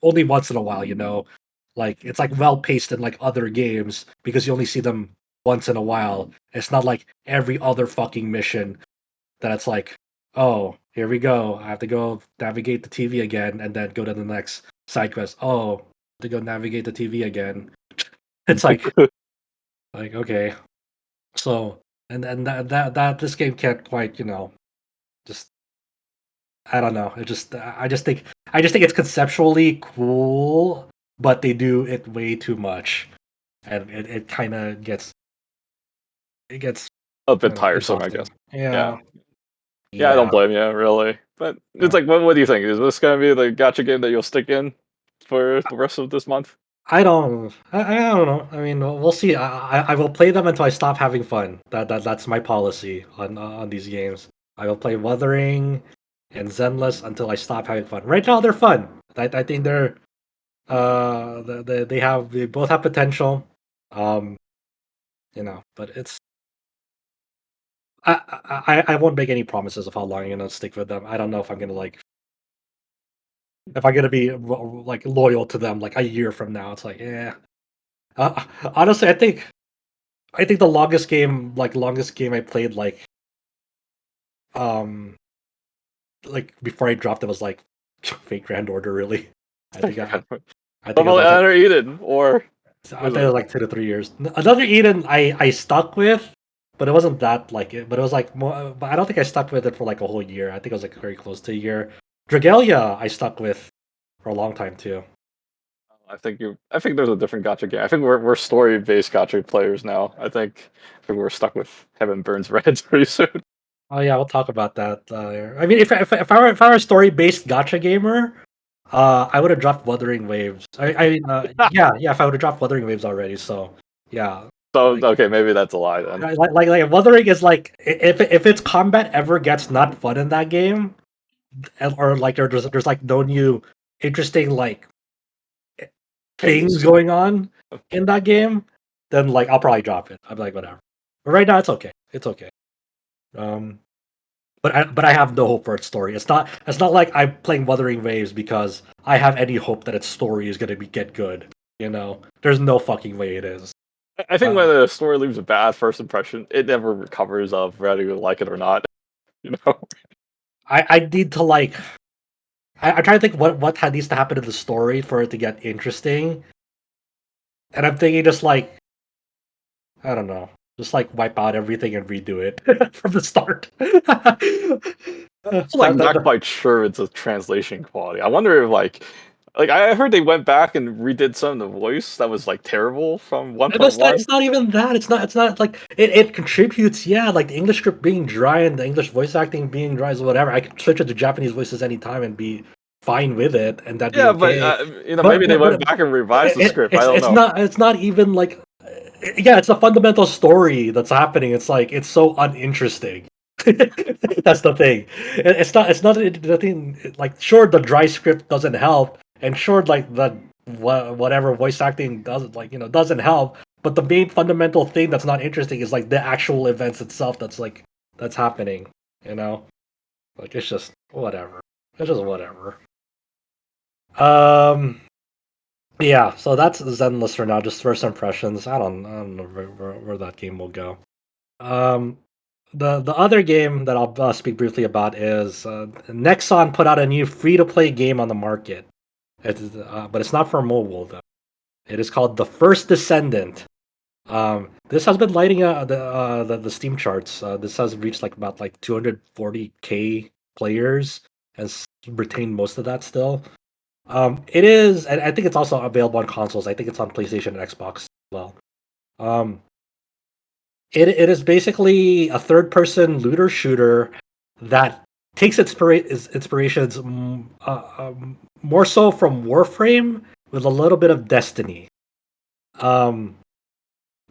only once in a while, you know. Like it's like well paced in like other games because you only see them once in a while. It's not like every other fucking mission that it's like, oh, here we go. I have to go navigate the TV again and then go to the next side quest. Oh, to go navigate the TV again. It's like okay. So and that this game can't quite, you know, just I don't know. I just think it's conceptually cool, but they do it way too much, and it kind of it gets a I bit don't know tiresome, I exhausting. guess. Yeah, Yeah, yeah, I don't yeah, blame you really. But it's yeah. like, what do you think? Is this gonna be the gotcha game that you'll stick in for the rest of this month? I don't know. I mean, we'll see. I will play them until I stop having fun. That's my policy on these games. I will play Wuthering and Zenless until I stop having fun. Right now they're fun. I think they're they both have potential. Um, you know, but it's I won't make any promises of how long I'm gonna stick with them. I don't know if I'm gonna like if I'm gonna be like loyal to them like a year from now. It's like yeah. Honestly, I think the longest game I played um like before I dropped it was like Fate Grand Order. Really, I think I What think it was about also Another Eden or I was think it was it? like 2 to 3 years. Another Eden I stuck with, but it wasn't that like it. But it was like more. But I don't think I stuck with it for like a whole year. I think it was like very close to a year. Dragalia I stuck with for a long time too. I think there's a different gotcha game. I think we're story based gotcha players now. I think we're stuck with Heaven Burns Red pretty soon. Oh yeah, we'll talk about that. I mean, if I were a story based gotcha gamer, I would have dropped Wuthering Waves. I mean, yeah, if I would have dropped Wuthering Waves already. So yeah, So like okay, maybe that's a lie then. like Wuthering is like if its combat ever gets not fun in that game, or like there's like no new interesting like things Case. going on in that game, then like I'll probably drop it. I'll be like whatever. But right now it's okay. It's okay. Um, but I have no hope for its story. It's not like I'm playing Wuthering Waves because I have any hope that its story is gonna get good. You know, there's no fucking way it is. I think Uh, when the story leaves a bad first impression, it never recovers of whether you like it or not. You know, I need to like I'm trying to think what needs to happen in the story for it to get interesting, and I'm thinking just like I don't know, just like wipe out everything and redo it from the start. I'm like not quite sure it's a translation quality. I wonder if like Like I heard they went back and redid some of the voice that was like terrible from And it's not. 1.1. It's not even that. It's not. It's not like it contributes. Yeah, like the English script being dry and the English voice acting being dry is whatever. I can switch it to Japanese voices anytime and be fine with it, and that'd be Yeah, but okay. maybe they went But back and revised the script. I don't it's know. not. It's not even like. Yeah, it's a fundamental story that's happening. It's like it's so uninteresting. That's the thing. It's not. It's not the thing. Like, sure, the dry script doesn't help, and sure, like the whatever voice acting doesn't doesn't help. But the main fundamental thing that's not interesting is like the actual events itself. That's happening. You know, like it's just whatever. It's just whatever. Um. Yeah. So that's Zenless for now. Just first impressions. I don't know where that game will go. Um. The other game that I'll speak briefly about is Nexon put out a new free to play game on the market. But it's not for mobile though. It is called The First Descendant. This has been lighting the Steam charts. This has reached like about like 240K players and retained most of that still. It is, and I think it's also available on consoles. I think it's on PlayStation and Xbox as well. Um, it is basically a third person looter shooter that takes inspirations more so from Warframe with a little bit of Destiny. Um,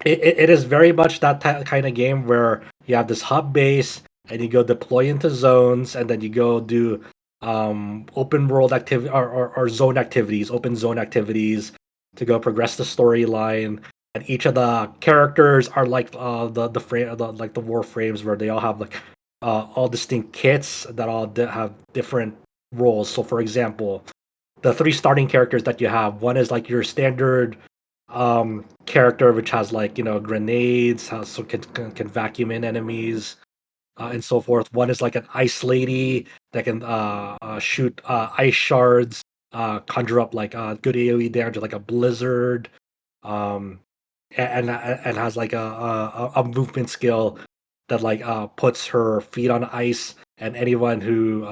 it is very much that kind of game where you have this hub base and you go deploy into zones and then you go do open world activity or zone activities, open zone activities to go progress the storyline. And each of the characters are like the frame like the war frames where they all have like all distinct kits that all have different roles. So for example, the three starting characters that you have, one is like your standard character which has like grenades, so can vacuum in enemies and so forth. One is like an ice lady that can shoot ice shards, conjure up like good AoE damage like a blizzard, um, and has like a movement skill that like puts her feet on ice, and anyone who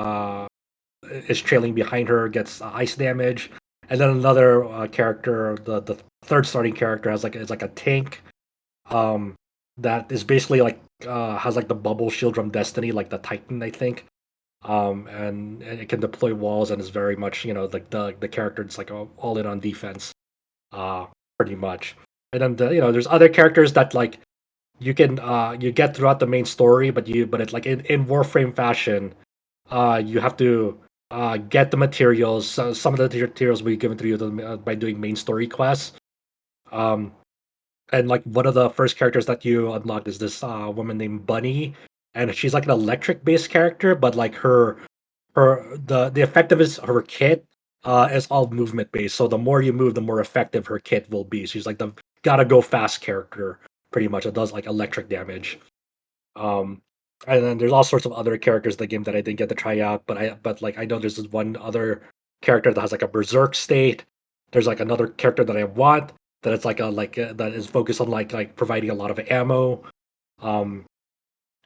is trailing behind her gets ice damage. And then another character, the third starting character, is like a tank that is basically like has like the bubble shield from Destiny, like the Titan, I think. And it can deploy walls and is very much like the character is like all in on defense, uh, pretty much. And then there's other characters that like you get throughout the main story, but it's like in Warframe fashion, you have to get the materials. So some of the materials will be given to you by doing main story quests. Um, and like one of the first characters that you unlock is this woman named Bunny, and she's like an electric based character, but like the effectiveness of her kit is all movement based. So the more you move, the more effective her kit will be. She's like the gotta go fast character, pretty much. It does like electric damage. Um, and then there's all sorts of other characters in the game that I didn't get to try out, but like I know there's this one other character that has like a berserk state. There's like another character that I want that it's that is focused on like providing a lot of ammo. Um,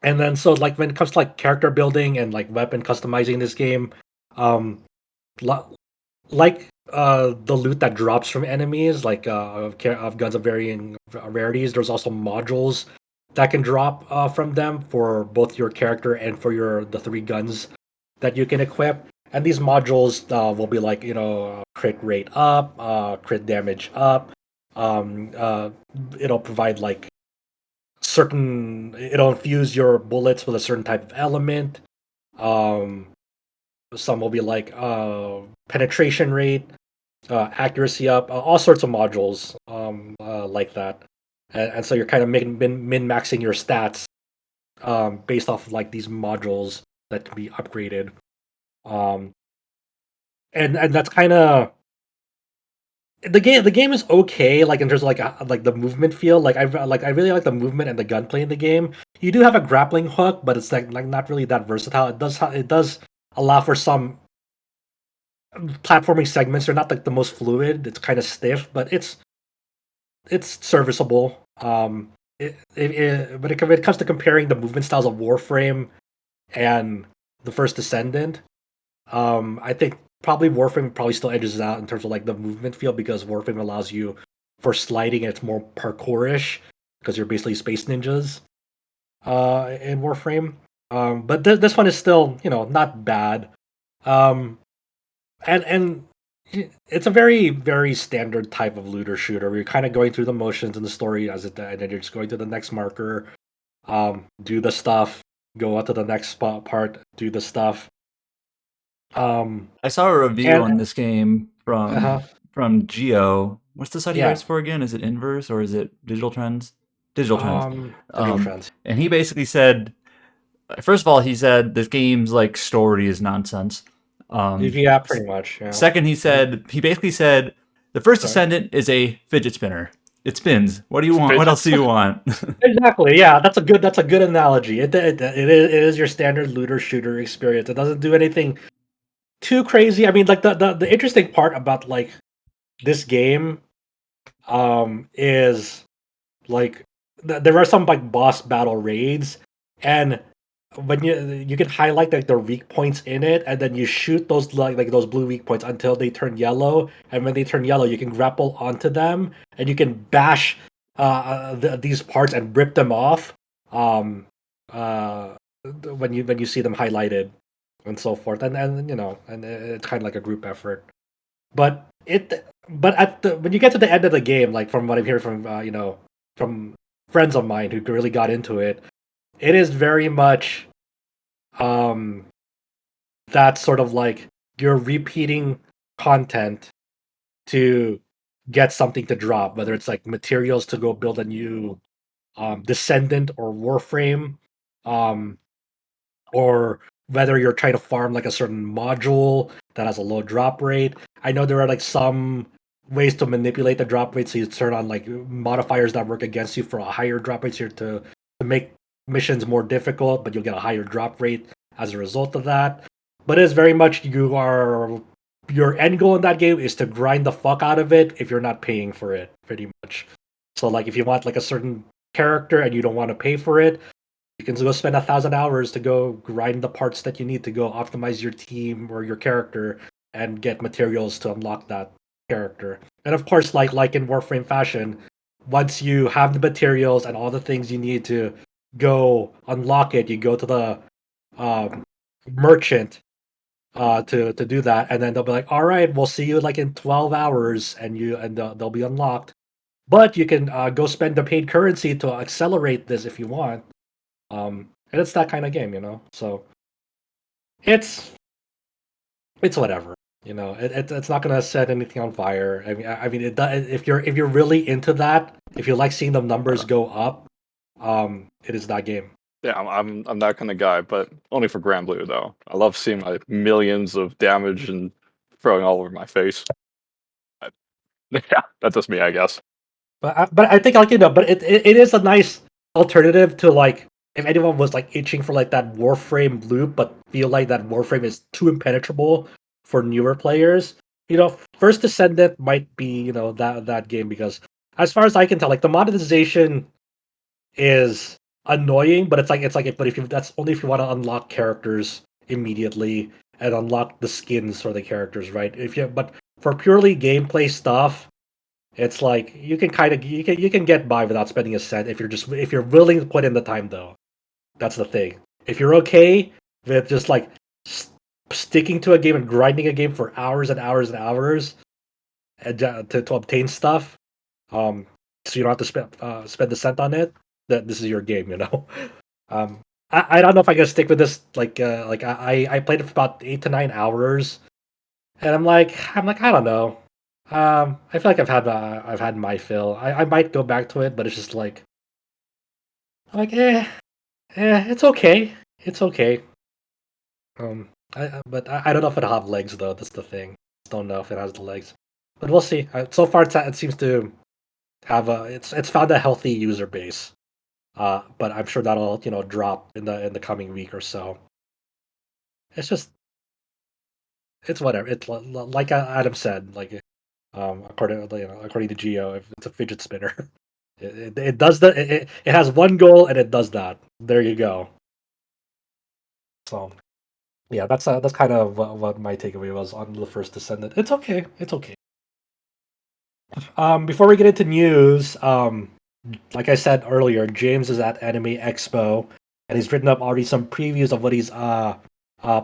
and then so like when it comes to like character building and like weapon customizing this game, um, like the loot that drops from enemies, like of guns of varying rarities, there's also modules that can drop from them for both your character and for the three guns that you can equip. And these modules will be like crit rate up, crit damage up. Um, uh, it'll provide like it'll infuse your bullets with a certain type of element. Um, some will be like penetration rate, accuracy up, all sorts of modules like that. And so you're kind of min maxing your stats based off of like these modules that can be upgraded. Um, and that's kind of the game is okay, like in terms of like the movement feel. I really like the movement and the gunplay in the game. You do have a grappling hook, but it's like not really that versatile. It does allow for some platforming segments. They're not like the most fluid. It's kind of stiff, but it's serviceable. But when it comes to comparing the movement styles of Warframe and the First Descendant, I think probably Warframe probably still edges out in terms of like the movement feel because Warframe allows you for sliding. It's more parkourish because you're basically space ninjas in Warframe. But this one is still not bad. Um, and it's a very very standard type of looter shooter where you're kind of going through the motions in the story and then you're just going to the next marker, do the stuff, go on to the next part, do the stuff. I saw a review And on this game uh from Geo. What's the site he yeah, writes for again? Is it Inverse or is it Digital Trends? Digital Trends. Digital Trends. And he basically said, first of all, he said this game's like story is nonsense. Yeah, pretty much. Yeah. Second, he basically said the First Sorry. Descendant is a fidget spinner. It spins. What do you want? What else do you want? Exactly. Yeah, that's a good analogy. It is your standard looter shooter experience. It doesn't do anything too crazy. I mean, like the interesting part about like this game is like there are some like boss battle raids, and when you can highlight like the weak points in it, and then you shoot those like those blue weak points until they turn yellow, and when they turn yellow you can grapple onto them and you can bash these parts and rip them off uh when you see them highlighted and so forth, and it's kind of like a group effort. But when you get to the end of the game, like from what I'm hearing from from friends of mine who really got into it, it is very much um that sort of like you're repeating content to get something to drop, whether it's like materials to go build a new descendant or warframe, um or whether you're trying to farm like a certain module that has a low drop rate. I know there are like some ways to manipulate the drop rate, so you turn on like modifiers that work against you for a higher drop rate here to make missions more difficult, but you'll get a higher drop rate as a result of that. But it's very much your end goal in that game is to grind the fuck out of it if you're not paying for it, pretty much. So like if you want like a certain character and you don't want to pay for it, you can go spend 1,000 hours to go grind the parts that you need to go optimize your team or your character and get materials to unlock that character. And of course, like in Warframe fashion, once you have the materials and all the things you need to go unlock it, you go to the merchant to do that, and then they'll be like, "All right, we'll see you like in 12 hours," and they'll be unlocked. But you can go spend the paid currency to accelerate this if you want. And it's that kind of game, So it's whatever, it's not gonna set anything on fire. I mean, if you're really into that, if you like seeing the numbers go up, it is that game. Yeah, I'm that kind of guy, but only for Grand Blue though. I love seeing like millions of damage and throwing all over my face. Yeah, that's just me, I guess. But I think like but it is a nice alternative to like if anyone was like itching for like that Warframe loop, but feel like that Warframe is too impenetrable for newer players. First Descendant might be that game because as far as I can tell, like the monetization is annoying, but but if you that's only if you want to unlock characters immediately and unlock the skins for the characters, right? But for purely gameplay stuff, it's like you can you can get by without spending a cent if you're willing to put in the time though. That's the thing. If you're okay with just like sticking to a game and grinding a game for hours and hours and hours and to obtain stuff, so you don't have to spend the cent on it, that this is your game. Um, I don't know if I can stick with this. Like I played it for about 8 to 9 hours, and I'm like I don't know. I feel like I've had my fill. I might go back to it, but it's just like I'm like it's okay. It's okay. But I don't know if it'll have legs though. That's the thing. Just don't know if it has the legs, but we'll see. So far, it seems to have it's found a healthy user base. But I'm sure that'll drop in the coming week or so. It's just it's whatever. It's like Adam said. Like according to Geo, if it's a fidget spinner, it does it has one goal and it does that. There you go. So Yeah, that's kind of what my takeaway was on the First Descendant. It's okay. It's okay. Before we get into news, like I said earlier, James is at Anime Expo, and he's written up already some previews of what he's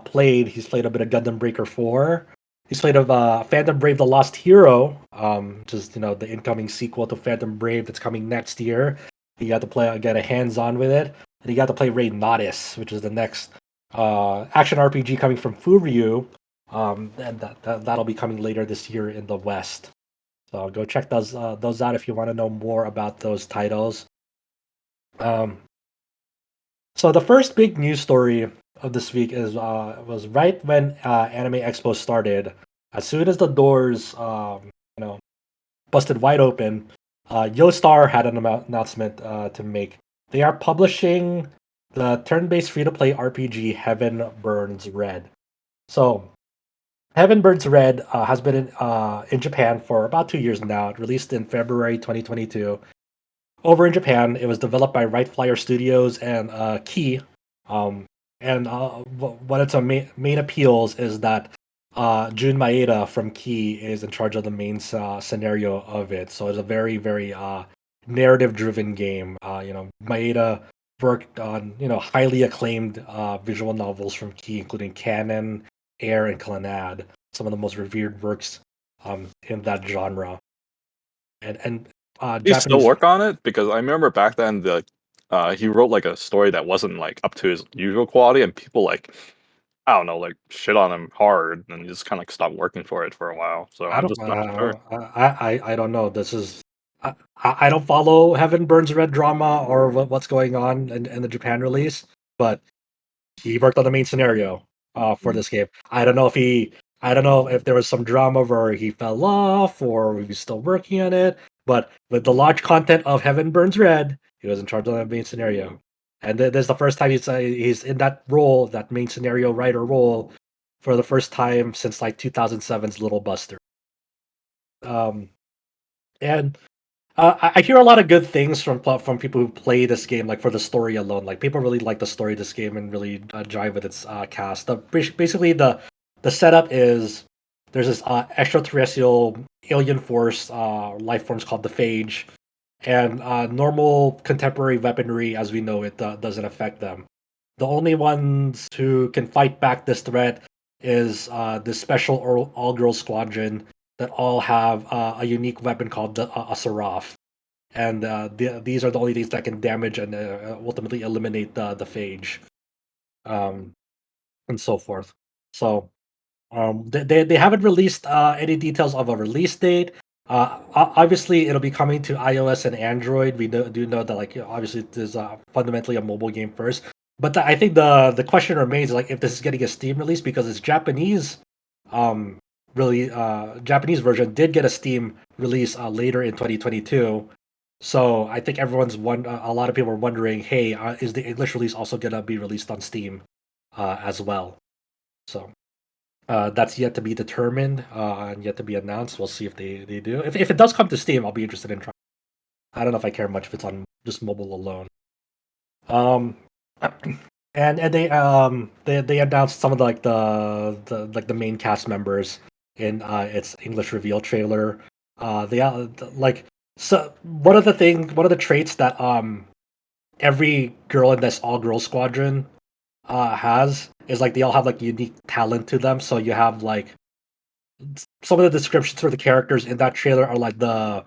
played. He's played a bit of Gundam Breaker 4. He's played of Phantom Brave: The Lost Hero, which is the incoming sequel to Phantom Brave that's coming next year. He got to get a hands-on with it, and he got to play Reynatis, which is the next action RPG coming from Furyu, and that'll be coming later this year in the West. So go check those out if you want to know more about those titles. Um, so the first big news story of this week was right when Anime Expo started. As soon as the doors busted wide open, Yostar had an announcement to make. They are publishing the turn-based free-to-play RPG Heaven Burns Red. So Heaven Burns Red has been in Japan for about 2 years now. It released in February 2022. Over in Japan, it was developed by Right Flyer Studios and Key. And what its main appeals is that Jun Maeda from Key is in charge of the main scenario of it. So it's a very, very narrative-driven game. Maeda worked on highly acclaimed visual novels from Key, including Canon, Air, and Clannad, some of the most revered works in that genre. And Do you still Japanese. work on it? Because I remember back then he wrote like a story that wasn't like up to his usual quality, and people like I don't know, like shit on him hard, and he just kind of like stopped working for it for a while. So I I'm don't. just not sure. I don't know. This is. I don't follow Heaven Burns Red drama or what's going on in the Japan release, but he worked on the main scenario for this game. I don't know if he. I don't know if there was some drama where he fell off or he's still working on it. But with the large content of Heaven Burns Red, he was in charge of the main scenario, and this is the first time he's in that role, that main scenario writer role, for the first time since like 2007's Little Buster. Um, and I hear a lot of good things from people who play this game, like for the story alone. Like people really like the story of this game and really jive with its cast. Basically, the setup is there's this extraterrestrial alien force life forms called the Phage, and normal contemporary weaponry as we know it doesn't affect them. The only ones who can fight back this threat is this special all-girl squadron that all have a unique weapon called a Seraph. And these are the only things that can damage and ultimately eliminate the phage, um, and so forth. So they haven't released any details of a release date. Obviously, it'll be coming to iOS and Android. We do know that, like, obviously, it is fundamentally a mobile game first. But I think the question remains, like, if this is getting a Steam release, because its Japanese, um, really Japanese version did get a Steam release later in 2022. So I think a lot of people are wondering, hey, is the English release also gonna be released on Steam as well? So. That's yet to be determined and yet to be announced. We'll see if they do. If it does come to Steam, I'll be interested in trying. I don't know if I care much if it's on just mobile alone. Um, and they announced some of the main cast members in its English reveal trailer. They like so one of the traits that every girl in this all girl squadron has is like they all have like unique talent to them. So you have like some of the descriptions for the characters in that trailer are like the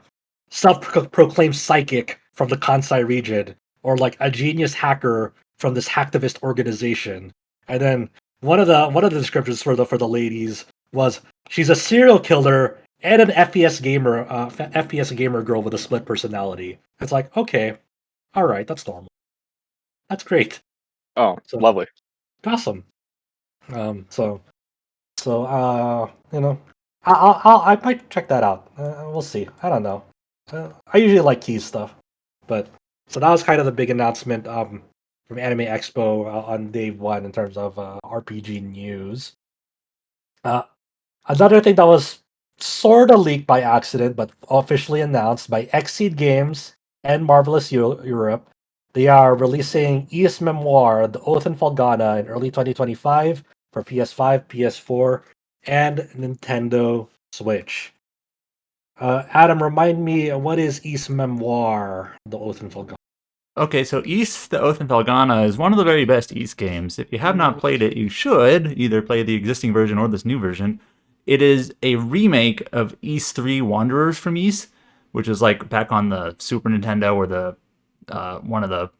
self-proclaimed psychic from the Kansai region, or like a genius hacker from this hacktivist organization. And then one of the descriptions for the ladies was she's a serial killer and an FPS gamer girl with a split personality. It's like, okay, all right, that's normal. That's great. Oh, So lovely. awesome. So, I might check that out. We'll see. I don't know. I usually like Keys stuff, but so that was kind of the big announcement from Anime Expo on day one in terms of RPG news. Uh, Another thing that was sort of leaked by accident, but officially announced by XSEED Games and Marvelous Europe, they are releasing Memoire, The Oath in Felghana in early 2025 for PS5, PS4, and Nintendo Switch. Adam, remind me, what is East Memoire, The Oath and Felghana? Okay, so East, The Oath and Felghana is one of the very best East games. If you have not played it, you should either play the existing version or this new version. It is a remake of East 3 Wanderers from East, which is like back on the Super Nintendo or the one of the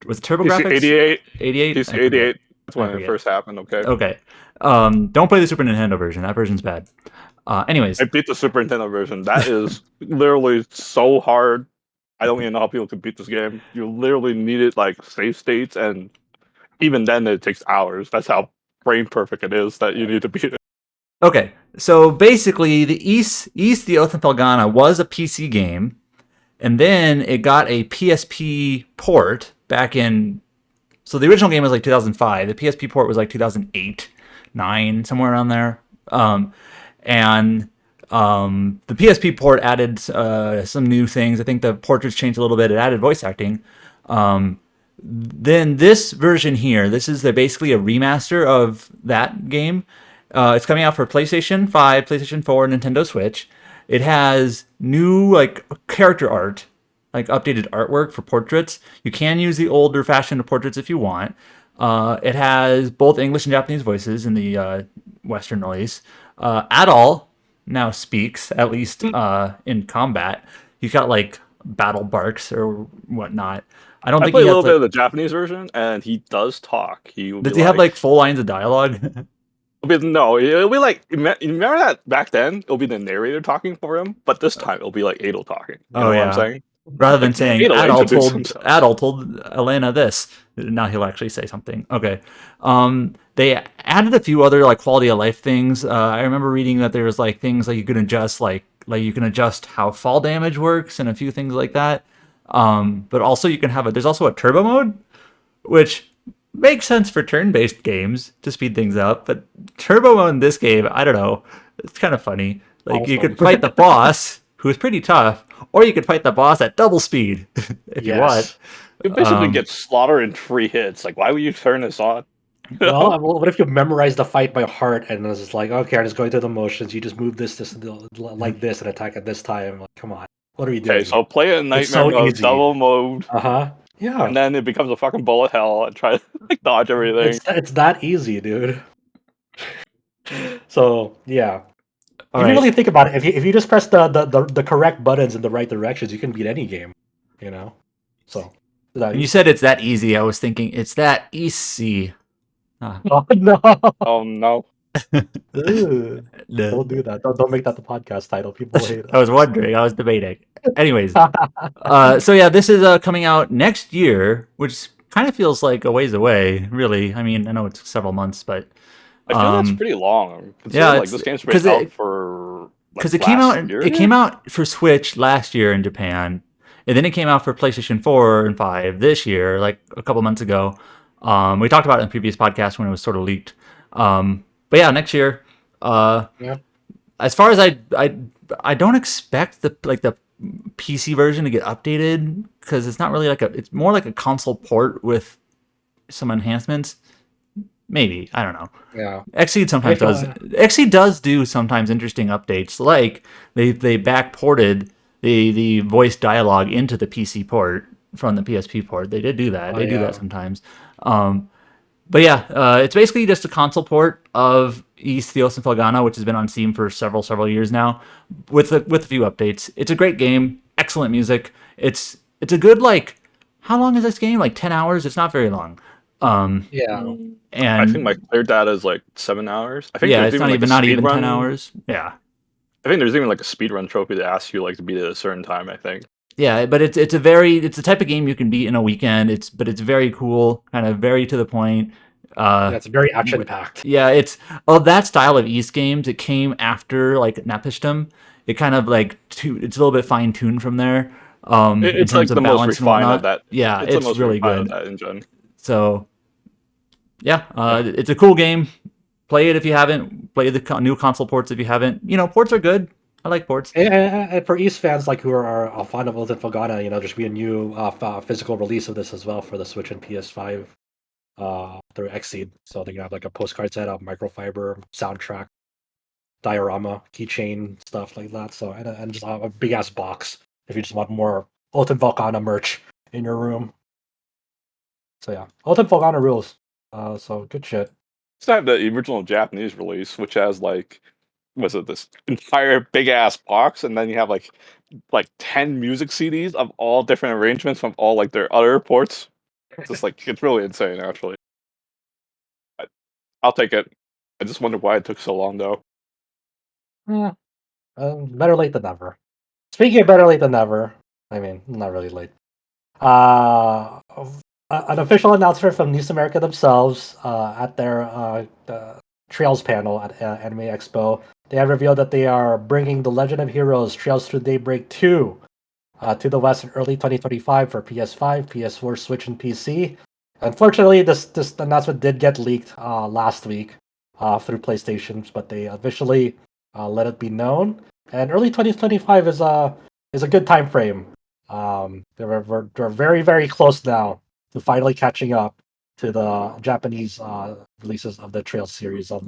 was it TurboGrafx? 88. 88? PC 88. That's when I it forget. first happened. Okay. Okay. Don't play the Super Nintendo version. That version's bad. Anyways, I beat the Super Nintendo version. That is literally so hard. I don't even know how people can beat this game. You literally needed like save states, and even then it takes hours. That's how brain perfect it is that you need to beat it. okay. So basically, the East, The Oath and Felghana was a PC game, and then it got a PSP port back in. So the original game was like 2005. The PSP port was like 2008, 9, somewhere around there. And the PSP port added some new things. I think the portraits changed a little bit. It added voice acting. Then this version here, this is basically a remaster of that game. It's coming out for PlayStation 5, PlayStation 4, Nintendo Switch. It has new like character art, like updated artwork for portraits. You can use the older fashioned portraits if you want. It has both English and Japanese voices in the Western release. Adol now speaks, at least in combat. He's got like battle barks or whatnot. I don't I think played he a has little bit of like, the Japanese version, and he does talk. He will does be he have like full lines of dialogue? no, it'll be like remember that back then it'll be the narrator talking for him, but this time it'll be like Adol talking. You know what I'm saying? Rather than saying Adol Adol introduced told himself. Adol told Elena this, now he'll actually say something. Okay. They added a few other like quality of life things. I remember reading that there was like things like you can adjust like you can adjust how fall damage works and a few things like that. But also you can have there's also a turbo mode, which makes sense for turn-based games to speed things up, but turbo mode in this game, I don't know, it's kind of funny. Like you could fight the boss, who is pretty tough, or you could fight the boss at double speed if you want. You basically get slaughtered in 3 hits. Like, why would you turn this on? Well, what if you memorize the fight by heart and it's just like, okay, I'm just going through the motions. You just move this like this and attack at this time. Like, come on, what are we doing? Okay, so play a nightmare so mode, easy. double mode, Yeah. and then it becomes a fucking bullet hell and try to like dodge everything. It's that easy, dude. So yeah. All If you right. really think about it, if you just press the correct buttons in the right directions, you can beat any game. You know. So. When you said it's that easy, I was thinking it's that easy. Oh no. Oh no. Ew. Don't do that. Don't make that the podcast title. People hate I us. was wondering. I was debating. Anyways, so yeah, this is coming out next year, which kind of feels like a ways away. Really, I mean, I know it's several months, but I feel that's pretty long. yeah, Like this game's been out for because it came out for Switch last year in Japan, and then it came out for PlayStation 4 and 5 this year, like a couple months ago. We talked about it in the previous podcast when it was sort of leaked. But yeah, next year. Yeah. As far as I don't expect the PC version to get updated because it's not really it's more like a console port with some enhancements. Maybe, I don't know. Yeah. XSEED sometimes does. XSEED does do sometimes interesting updates, like they back ported the voice dialogue into the PC port from the PSP port. They did do that. They do that sometimes. But yeah, it's basically just a console port of East, The Oath and Felghana, which has been on Steam for several years now, with a few updates. It's a great game, excellent music. It's a good how long is this game? Like 10 hours? It's not very long. Yeah. And I think my clear data is like 7 hours. I think it's not even 10 hours. Yeah. I think there's even like a speedrun trophy that asks you like to beat it at a certain time, I think. Yeah, but it's the type of game you can beat in a weekend. It's very cool, kind of very to the point. It's very action packed. Yeah, it's that style of East games. It came after like Napishdom. It kind of it's a little bit fine tuned from there. It's like the most refined of that. Yeah, it's really good. That engine. So yeah, it's a cool game. Play it if you haven't. Play the new console ports if you haven't. Ports are good. I like ports. And for East fans who are fond of Oath and Felghana, there should be a new physical release of this as well for the Switch and PS5. through XSEED. So they have like a postcard set, a microfiber soundtrack, diorama, keychain, stuff like that. So and just a big ass box if you just want more Ultimate Volcana merch in your room. So yeah, Ultimate Volcana rules. So good shit. It's not the original Japanese release, which has like, was it this entire big ass box, and then you have like 10 music CDs of all different arrangements from all like their other ports. Just like it's really insane, actually. I'll take it. I just wonder why it took so long, though. Yeah, better late than never. Speaking of better late than never, I mean, not really late. An official announcement from East America themselves at their Trails panel at Anime Expo. They have revealed that they are bringing The Legend of Heroes Trails Through Daybreak 2 to the West in early 2025 for PS5, PS4, Switch, and PC. Unfortunately, this announcement did get leaked last week through PlayStation, but they officially let it be known. And early 2025 is a good time frame. We're very very close now to finally catching up to the Japanese releases of the Trail series. A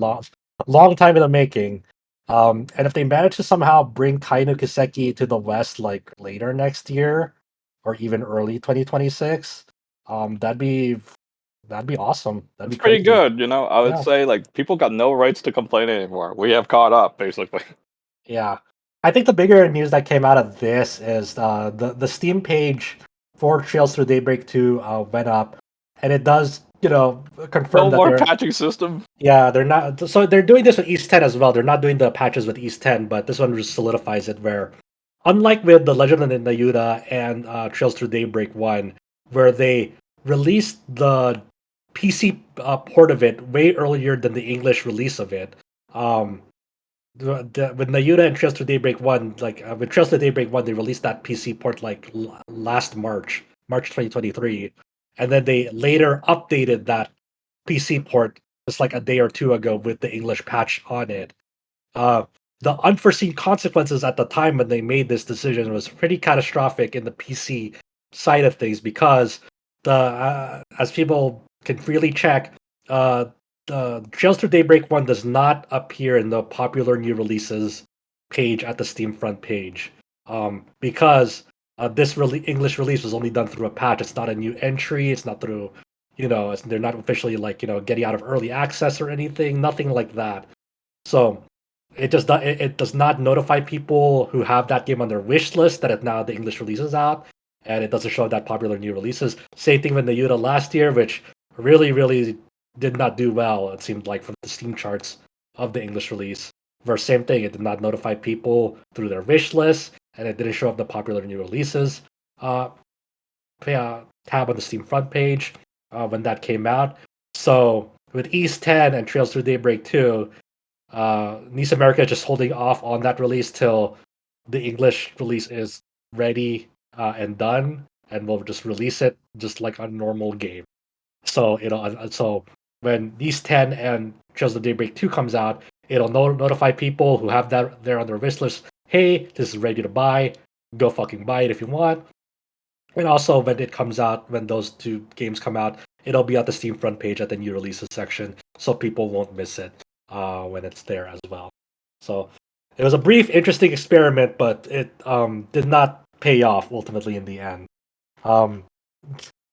long time in the making. And if they manage to somehow bring Kai no Kiseki to the West like later next year, or even early 2026, that'd be awesome. That'd It's be pretty crazy. good, you know. I would Yeah. say like people got no rights to complain anymore. We have caught up, basically. Yeah. I think the bigger news that came out of this is the Steam page for Trails Through Daybreak 2 went up, and it does, confirm No that more they're patching system. yeah, they're not. So they're doing this with East 10 as well. They're not doing the patches with East 10, but this one just solidifies it. Where, unlike with the Legend of Nayuda and Trails Through Daybreak 1, where they released the PC port of it way earlier than the English release of it. Um, with Nayuda and Trails to Daybreak 1, like with Trails to Daybreak 1, they released that PC port like last March 2023. And then they later updated that PC port just like a day or two ago with the English patch on it. Uh, the unforeseen consequences at the time when they made this decision was pretty catastrophic in the PC side of things because as people can freely check, uh, the Trails to Daybreak 1 does not appear in the popular new releases page at the Steam front page because this English release was only done through a patch. It's not a new entry. It's not through, they're not officially like getting out of early access or anything. Nothing like that. So it does not notify people who have that game on their wish list that it now the English release is out, and it doesn't show that popular new releases. Same thing with the Yuta last year, which really did not do well. It seemed like from the Steam charts of the English release. Where same thing, it did not notify people through their wish list, and it didn't show up the popular new releases uh, tab on the Steam front page when that came out. So with East 10 and Trails Through Daybreak 2, Nice America is just holding off on that release till the English release is ready and done, and we'll just release it just like a normal game. So so when Nice 10 and Trails of Daybreak 2 comes out, it'll notify people who have that there on their wish list. Hey, this is ready to buy. Go fucking buy it if you want. And also when it comes out, when those two games come out, it'll be at the Steam front page at the new releases section, so people won't miss it when it's there as well. So it was a brief, interesting experiment, but it did not pay off ultimately in the end. Um,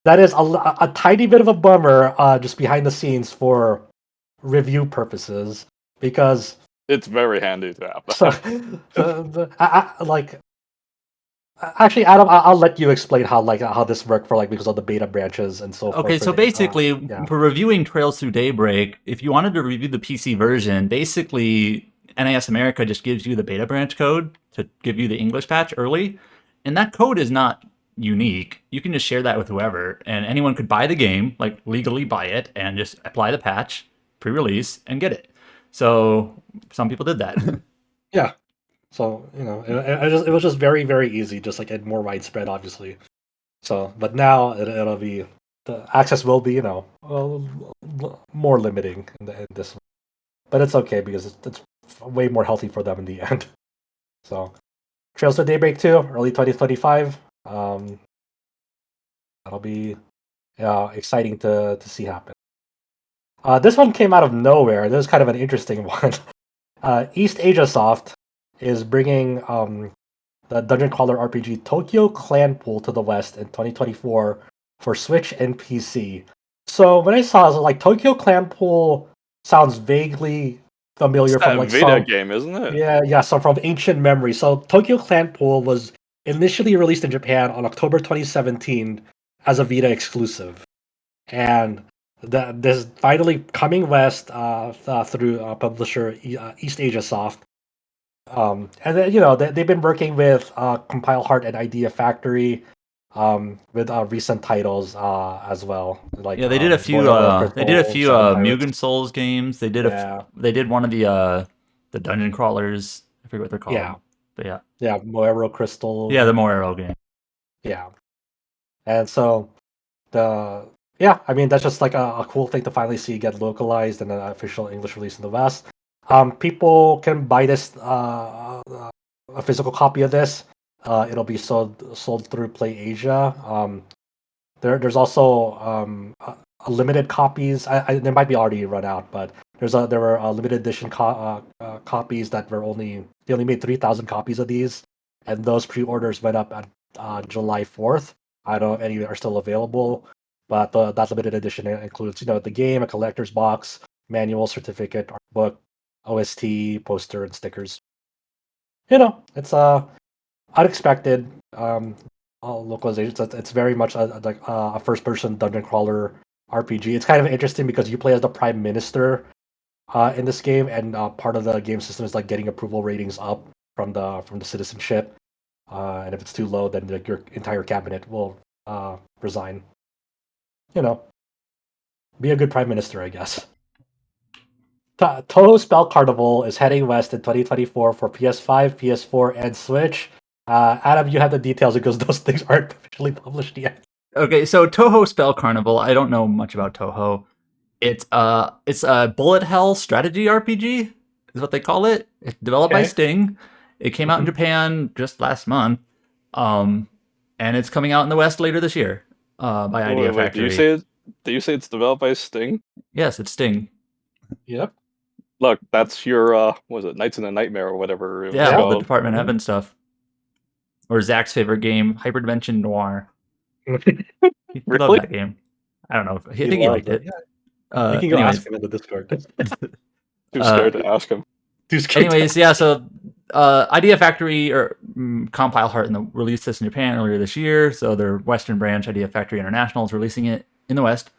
that is a tiny bit of a bummer, just behind the scenes for review purposes, because It's very handy to have so, that. like actually, Adam, I'll let you explain how this worked for because of the beta branches and so Okay, forth. so basically, Yeah. for reviewing Trails Through Daybreak, if you wanted to review the PC version, basically NAS America just gives you the beta branch code to give you the English patch early, and that code is not unique. You can just share that with whoever, and anyone could buy the game, like legally buy it, and just apply the patch pre-release and get it. So some people did that. Yeah. So it was just very very easy, just like and more widespread, obviously. So, but now it'll be the access will be more limiting in this one, but it's okay because it's way more healthy for them in the end. So, Trails to Daybreak 2, early 2025. That'll be exciting to see happen. This one came out of nowhere. This is kind of an interesting one. Eastasiasoft is bringing the dungeon crawler RPG Tokyo Clanpool to the West in 2024 for Switch and PC. So when I saw it, I was like, Tokyo Clanpool sounds vaguely familiar It's from that like Vita some game, isn't it? yeah, so from ancient memory. So Tokyo Clanpool was initially released in Japan on October 2017 as a Vita exclusive, and this finally coming west through publisher Eastasiasoft. And then they've been working with Compile Heart and Idea Factory with recent titles as well, like Yeah, they did a few. Moero They did a Crystal, few Shadow Pirates. Mugen Souls games. They did Yeah, They did one of the dungeon crawlers. I forget what they're yeah, called. But yeah, yeah, Moero Crystal. yeah, the Moero game. Yeah, and so the yeah, I mean that's just like a cool thing to finally see get localized and an official English release in the West. People can buy this a physical copy of this. It'll be sold through Play Asia. There's also a limited copies. They might be already run out, but there were limited edition copies that were they only made 3,000 copies of these, and those pre-orders went up at July 4th. I don't know if any are still available, but that limited edition includes the game, a collector's box, manual, certificate, art book, OST, poster, and stickers. It's unexpected localization. It's very much like a first-person dungeon crawler RPG. It's kind of interesting because you play as the prime minister in this game, and part of the game system is like getting approval ratings up from the citizenship. And if it's too low, then like your entire cabinet will resign. You know, be a good prime minister, I guess. Touhou Spell Carnival is heading west in 2024 for PS5, PS4, and Switch. Adam, you have the details because those things aren't officially published yet. Okay, so Touhou Spell Carnival. I don't know much about Touhou. It's a bullet hell strategy RPG is what they call it. It's developed by Okay. Sting. It came out in Mhm. Japan just last month, and it's coming out in the West later this year by Idea Wait, Factory. do you say it's developed by Sting? Yes, it's Sting. Yep. Look, that's your what was it, Nights in a Nightmare or whatever it was Yeah, all the called. Department Mhm. Heaven stuff. Or Zach's favorite game, Hyperdimension Noir. He loved Really? that game. I don't know. I He think he loves liked it. it. Yeah. You can go ask Anyways, him in the Discord. Too uh, scared to ask him. Too scared. anyways, yeah. So, Idea Factory or Compile Heart released this in Japan earlier this year. So their Western branch, Idea Factory International, is releasing it in the West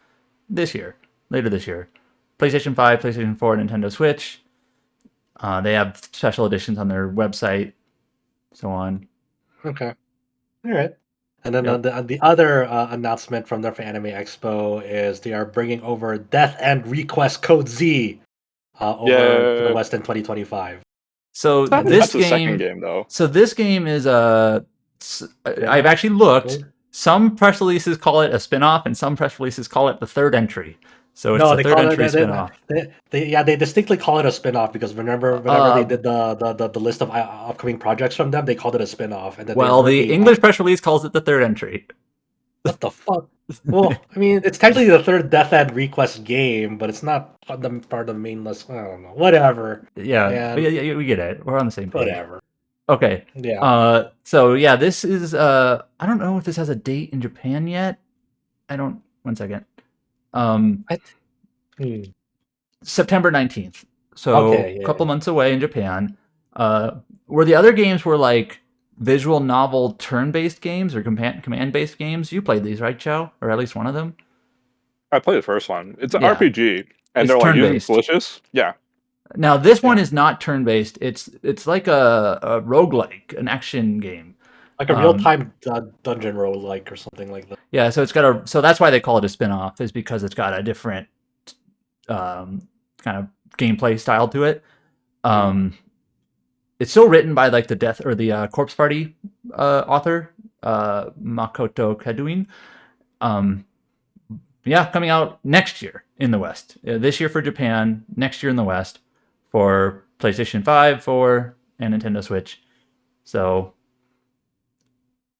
later this year. PlayStation 5, PlayStation 4, Nintendo Switch. They have special editions on their website, so on. Okay. All right. And then Yep. the other announcement from their Anime Expo is they are bringing over Death and Request Code Z over to the Yeah. West in 2025. So That's this the second game, game though. is I've actually looked. Some press releases call it a spin-off, and some press releases call it the third entry. So it's No, the they third call it entry spin-off. they distinctly call it a spin-off because whenever they did the list of upcoming projects from them, they called it a spin-off, and that they're Well, the working on English press release calls it the third entry. what the fuck. Well, I mean, it's technically the third Death and Request game, but it's not part of the main list. I don't know. Whatever. Yeah, but And yeah, we get it. We're on the same page. whatever. Okay. Yeah. So yeah, this is I don't know if this has a date in Japan yet. One second. Hmm. September 19th. So Okay. a Yeah. couple months away in Japan. Where the other games were like visual novel turn-based games or command-based games. You played these, right, Chow? Or at least one of them? I played the first one. It's an Yeah. RPG, and It's they're like using turn-based. glitches. Yeah. Now this one Yeah. is not turn-based. It's like a roguelike, an action game. Like a real-time dungeon roguelike or something like that. Yeah, so so that's why they call it a spin-off, is because it's got a different kind of gameplay style to it. It's still written by like the Corpse Party author, Makoto Kaduin. Yeah, coming out next year in the West. This year for Japan, next year in the West for PlayStation 5, 4, and Nintendo Switch. So,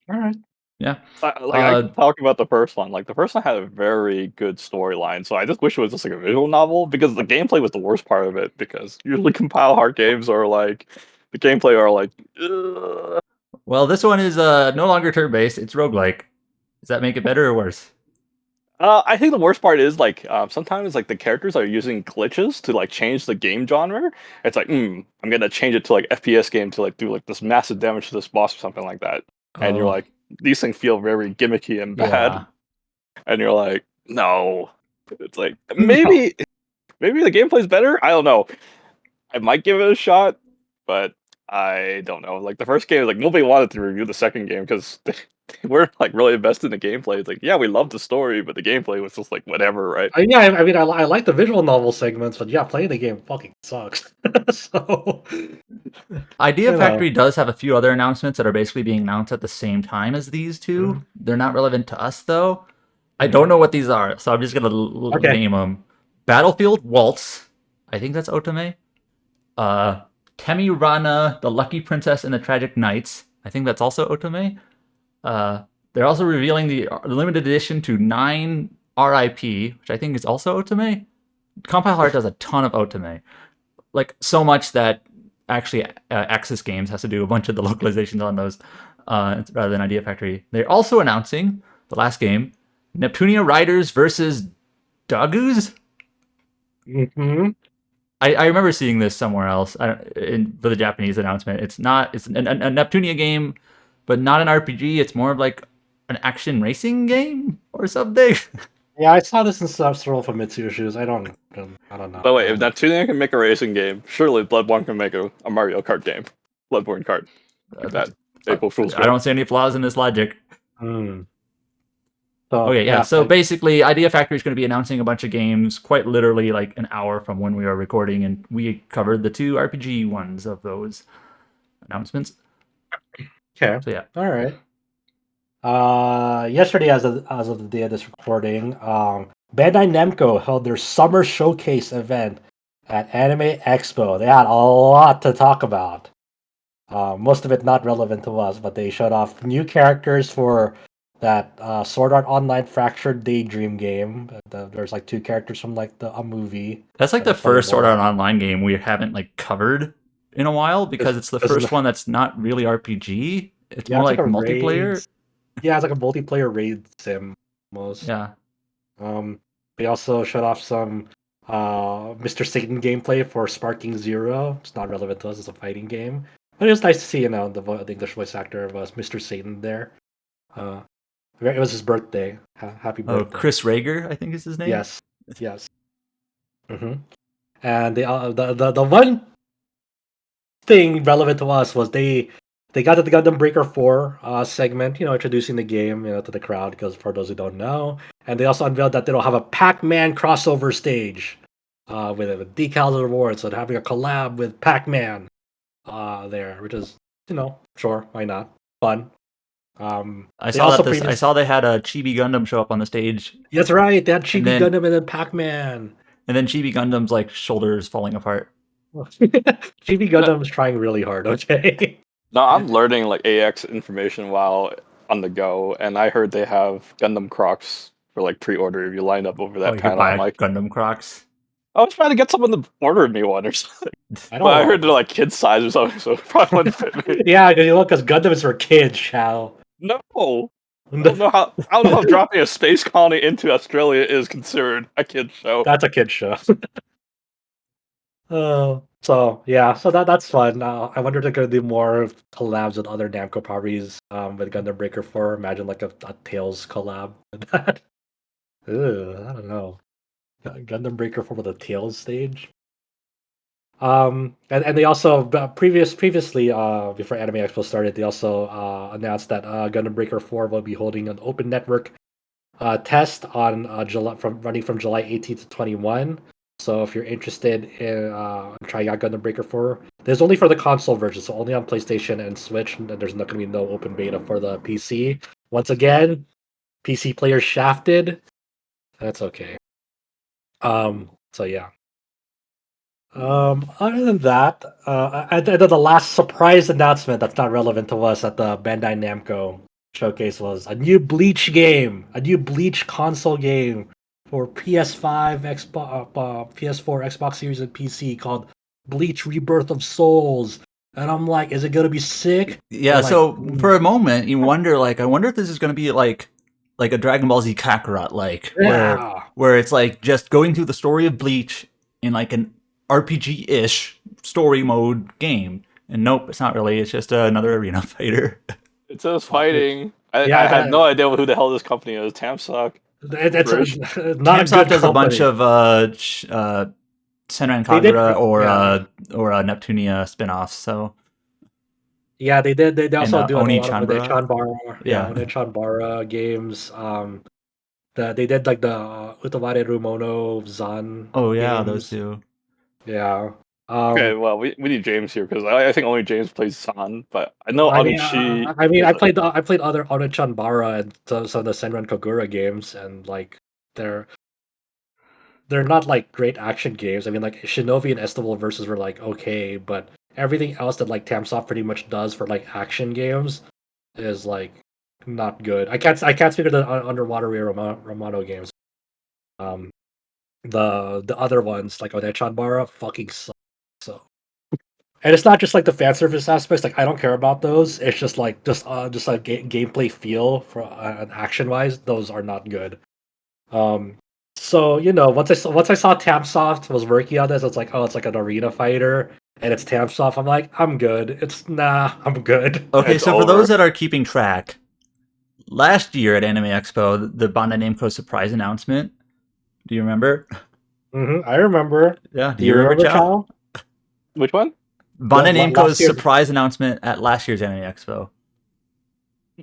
All right. Yeah. I can talk about the first one. Like the first one had a very good storyline, so I just wish it was just like a visual novel because the gameplay was the worst part of it. Because usually compile hard games are like the gameplay are like. Ugh. Well, this one is no longer turn-based. It's roguelike. Does that make it better or worse? I think the worst part is like sometimes like the characters are using glitches to like change the game genre. It's like, I'm gonna change it to like FPS game to like do like this massive damage to this boss or something like that. And you're Oh, like, these things feel very gimmicky and bad. yeah. And you're like, no. It's like No. maybe the gameplay's better. I don't know. I might give it a shot, but I don't know. Like the first game, like nobody wanted to review the second game because they weren't like really invested in the gameplay. It's like, yeah, we loved the story, but the gameplay was just like whatever, right? Yeah, I mean, I like the visual novel segments, but yeah, playing the game fucking sucks. So, Idea you Factory know. does have a few other announcements that are basically being announced at the same time as these two. Mhm. They're not relevant to us, though. I don't know what these are, so I'm just going to Okay. name them. Battlefield Waltz. I think that's Otome. Temi Rana, The Lucky Princess and the Tragic Knights. I think that's also Otome. They're also revealing the limited edition to 9 RIP, which I think is also Otome. Compile Heart does a ton of Otome. Like, so much that actually Axis Games has to do a bunch of the localizations on those rather than Idea Factory. They're also announcing the last game, Neptunia Riders versus Dagus. Hmm. I remember seeing this somewhere else for the Japanese announcement. It's a Neptunia game, but not an RPG. It's more of like an action racing game or something. Yeah, I saw this in several from Mitsushis. I don't know. But wait, if Neptunia can make a racing game, surely Bloodborne can make a Mario Kart game. Bloodborne Kart. Like that. April Fool's I joke. don't see any flaws in this logic. Hmm. So Okay, yeah. yeah, So basically, Idea Factory is going to be announcing a bunch of games quite literally like an hour from when we are recording, and we covered the 2 RPG ones of those announcements. okay, So yeah. all right. Yesterday, as of the day of this recording, Bandai Namco held their summer showcase event at Anime Expo. They had a lot to talk about. Most of it not relevant to us, but they showed off new characters for that Sword Art Online Fractured Daydream game. There's like 2 characters from like a movie. That's like that the are first Sword playable. Art Online game we haven't like covered in a while because it's the Because first one that's not really RPG. It's yeah, more it's like like a raid. multiplayer. Yeah, it's like a multiplayer raid sim almost. Yeah. They also showed off some Mr. Satan gameplay for Sparking Zero. It's not relevant to us; it's a fighting game. But it was nice to see, the English voice actor of Mr. Satan there. Uh, it was his birthday. Happy Oh, birthday! Chris Rager, I think is his name. Yes, yes. And the one thing relevant to us was they got to the Gundam Breaker 4 segment, introducing the game, to the crowd, because for those who don't know. And they also unveiled that they'll have a Pac-Man crossover stage with decals and rewards. So they're having a collab with Pac-Man there, which is, sure, why not? Fun. I They saw also that I saw they had a Chibi Gundam show up on the stage, That's right, they had and Chibi then Gundam and then Pac-Man. Chibi Gundam's like shoulders falling apart. Chibi Gundam is trying really hard, okay? No, I'm learning like AX information while on the go, and I heard they have Gundam Crocs for like pre-order if you line up over Oh, that you could panel. I'm buy like, Gundam Crocs. I was trying to get someone to order me one or something, I but I don't heard they're like kid size or something, so it probably wouldn't fit me. Yeah, because Gundam is for kids, Shao. No, I don't know how. I don't know how dropping a space colony into Australia is considered a kid show. That's a kid show. So yeah, so that's fun. I wonder if they're gonna do more collabs with other Namco properties. With Gundam Breaker 4. Imagine like a Tails collab with that. Ew, I don't know. Gundam Breaker 4 with a Tails stage. And they also previously before Anime Expo started, they also announced that Gundam Breaker 4 will be holding an open network test on running from July 18th to 21. So if you're interested in trying out Gundam Breaker 4, there's only for the console version, so only on PlayStation and Switch. And there's not going to be no open beta for the PC. Once again, PC players shafted. That's okay. So yeah. Other than that, and then the last surprise announcement that's not relevant to us at the Bandai Namco showcase was a new Bleach game, a new Bleach console game for PS5, PS4, Xbox Series, and PC called Bleach Rebirth of Souls. And I'm like, is it gonna be sick? Yeah, Or like, so for a moment you wonder, like, I wonder if this is going to be like a Dragon Ball Z Kakarot, like yeah, where it's like just going through the story of Bleach in like an RPG-ish story mode game. And nope, it's not really. It's just another arena fighter. It says fighting. I had that, no idea who the hell this company is. Tamsock. it's British. not a Tamsoft good does a bunch company. of Senran They did, Kagura yeah. or Neptunia spin-offs. So Yeah, they did. They also and do a Oni lot of the Chanbara. Chanbara, Yeah. the Chanbara games. They did like the Utaware Rumono Zan Oh yeah, those games. two. Yeah. Okay, well, we need James here because I think only James plays San, but I know I mean, Onishi. I played other Chanbara and some of the Senran Kagura games, and like they're not like great action games. I mean, like Shinobi and Estival versus were like okay, but everything else that like Tamsoft pretty much does for like action games is like not good. I can't speak of the Underwater Romano games. Um, the other ones like Onechanbara fucking suck. So, and it's not just like the fan service aspects. Like I don't care about those. It's just like like gameplay feel for action wise. Those are not good. So once I saw Tamsoft was working on this, it's like, oh, it's like an arena fighter, and it's Tamsoft. I'm like, I'm good. I'm good. Okay, It's so for over. those that are keeping track, last year at Anime Expo, the Bandai Namco surprise announcement. Do you remember? I remember. Yeah. Do you remember, Chow? Which one? Bandai Last Namco's year's- surprise announcement at last year's Anime Expo.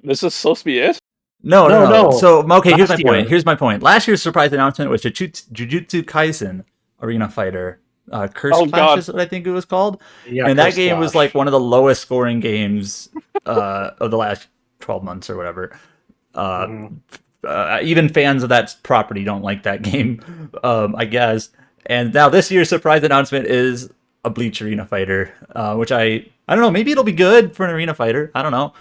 This is supposed to be it? No. So, okay, here's my Last point. year. Here's my point. Last year's surprise announcement was Jujutsu Kaisen Arena Fighter. Curse Oh, Clash God. is what I think it was called. Yeah, And that Curse game was Clash. like one of the lowest scoring games of the last 12 months or whatever. Even fans of that property don't like that game, I guess. And now this year's surprise announcement is a Bleach Arena Fighter, which I don't know. Maybe it'll be good for an arena fighter. I don't know,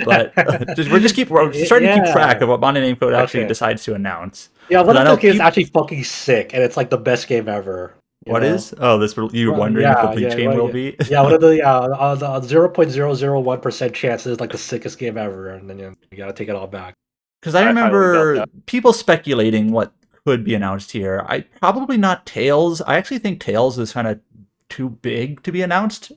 but we're starting to keep track of what Bandai Namco actually decides to announce. Yeah, one 'Cause I of know those games is actually fucking sick, and it's like the best game ever. What is? Oh, this you were wondering if the Bleach game will be? Yeah, one of the the 0.001% chance is like the sickest game ever, and then you gotta take it all back. Because I I highly remember doubt people speculating what could be announced here. Probably not Tales. I actually think Tales is kind of too big to be announced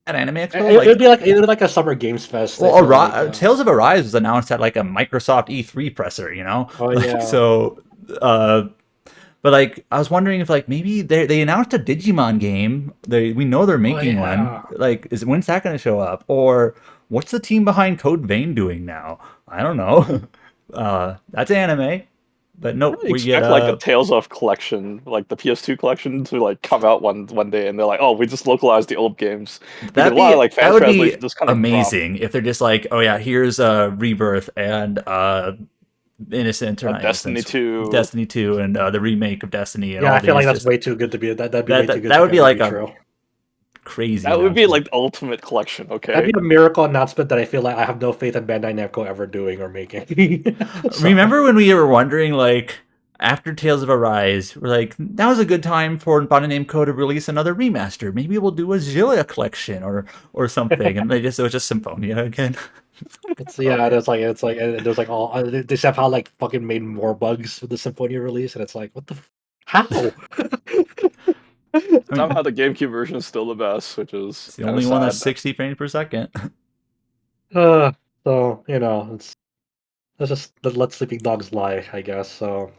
at Anime Expo. It'd be like a Summer Games Fest. Well, Tales of Arise was announced at like a Microsoft E3 presser, you know? Oh yeah. So, but like, I was wondering if like maybe they announced a Digimon game. We know they're making one. Like, when's that going to show up? Or what's the team behind Code Vein doing now? I don't know. That's anime. But nope, we Expect get like a Tales of collection, like the PS2 collection, to like come out one day, and they're like, "Oh, we just localized the old games." That fan would be translation just kind of amazing if they're just like, oh yeah, here's Rebirth and Innocent or not Destiny Innocent, 2, Destiny 2, and the remake of Destiny. And Yeah, all I feel like these that's way too good to be. That'd be way too good. That would be like true. Crazy. That would be like the ultimate collection. Okay, that'd be a miracle announcement that I feel like I have no faith in Bandai Namco ever doing or making. Remember when we were wondering, like, after Tales of Arise, we're like, that was a good time for Bandai Namco to release another remaster. Maybe we'll do a Zilla collection or something. And it was just Symphonia again. It's all they somehow like fucking made more bugs with the Symphonia release, and it's like, what the how? somehow the GameCube version is still the best, which is It's the only one that's 60 frames per second. So let's just let sleeping dogs lie, I guess. So,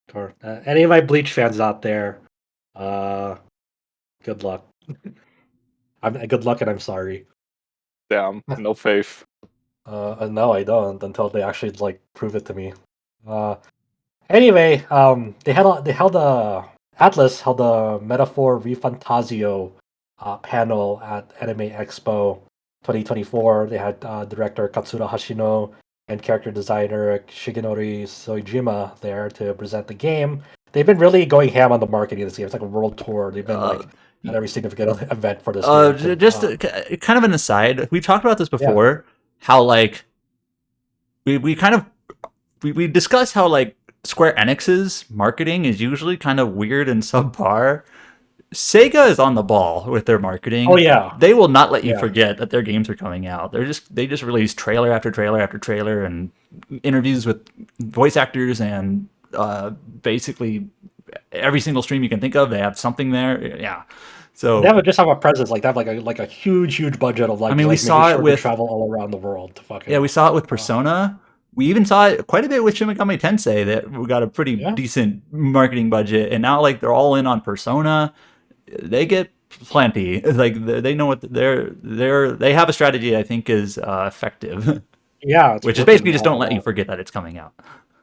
for any of my Bleach fans out there, good luck. Good luck, and I'm sorry. Damn, no faith. No, I don't until they actually like prove it to me. Anyway, Atlas held a Metaphor ReFantazio panel at Anime Expo 2024. They had director Katsura Hashino and character designer Shigenori Soejima there to present the game. They've been really going ham on the marketing of this game. It's like a world tour. They've been like at every significant event for this game. Just kind of an aside. We've talked about this before. How like we kind of we discussed how like Square Enix's marketing is usually kind of weird and subpar. Sega is on the ball with their marketing. Oh yeah, They will not let you yeah. forget that their games are coming out. They just release trailer after trailer after trailer and interviews with voice actors and basically every single stream you can think of. They have something there. Yeah. So They have just have a presence, like they have like a huge budget of like, I mean, we like making saw it sure to with travel all around the world to yeah, fucking we saw it with Persona. We even saw it quite a bit with Shin Megami Tensei. That we got a pretty yeah. decent marketing budget, and now like they're all in on Persona. They get plenty. Like they know what they have a strategy I think is effective, Yeah, it's which is working basically just a don't let you lot. forget that it's coming out.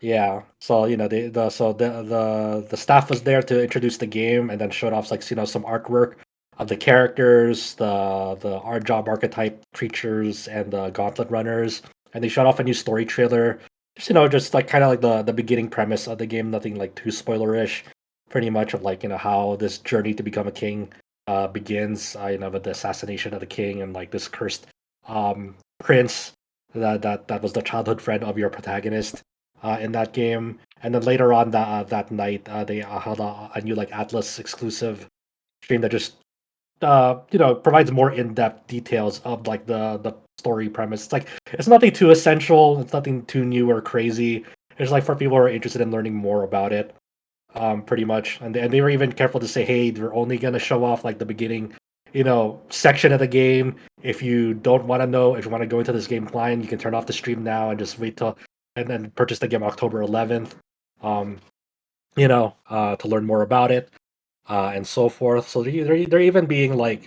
Yeah. So, the staff was there to introduce the game and then showed off like, some artwork of the characters, the art job archetype creatures and the gauntlet runners. And they showed off a new story trailer. Just like kind of like the beginning premise of the game, nothing like too spoilerish. Pretty much of like, how this journey to become a king begins, with the assassination of the king and like this cursed prince that was the childhood friend of your protagonist in that game. And then later on that night, they held a new like Atlas exclusive stream that just provides more in-depth details of like the story premise. It's like it's nothing too essential. It's nothing too new or crazy. It's like for people who are interested in learning more about it, pretty much. And they were even careful to say, hey, we're only gonna show off like the beginning, section of the game. If you don't want to know, if you want to go into this game blind, you can turn off the stream now and just wait till and then purchase the game October 11th. Um, to learn more about it and so forth. So they're even being like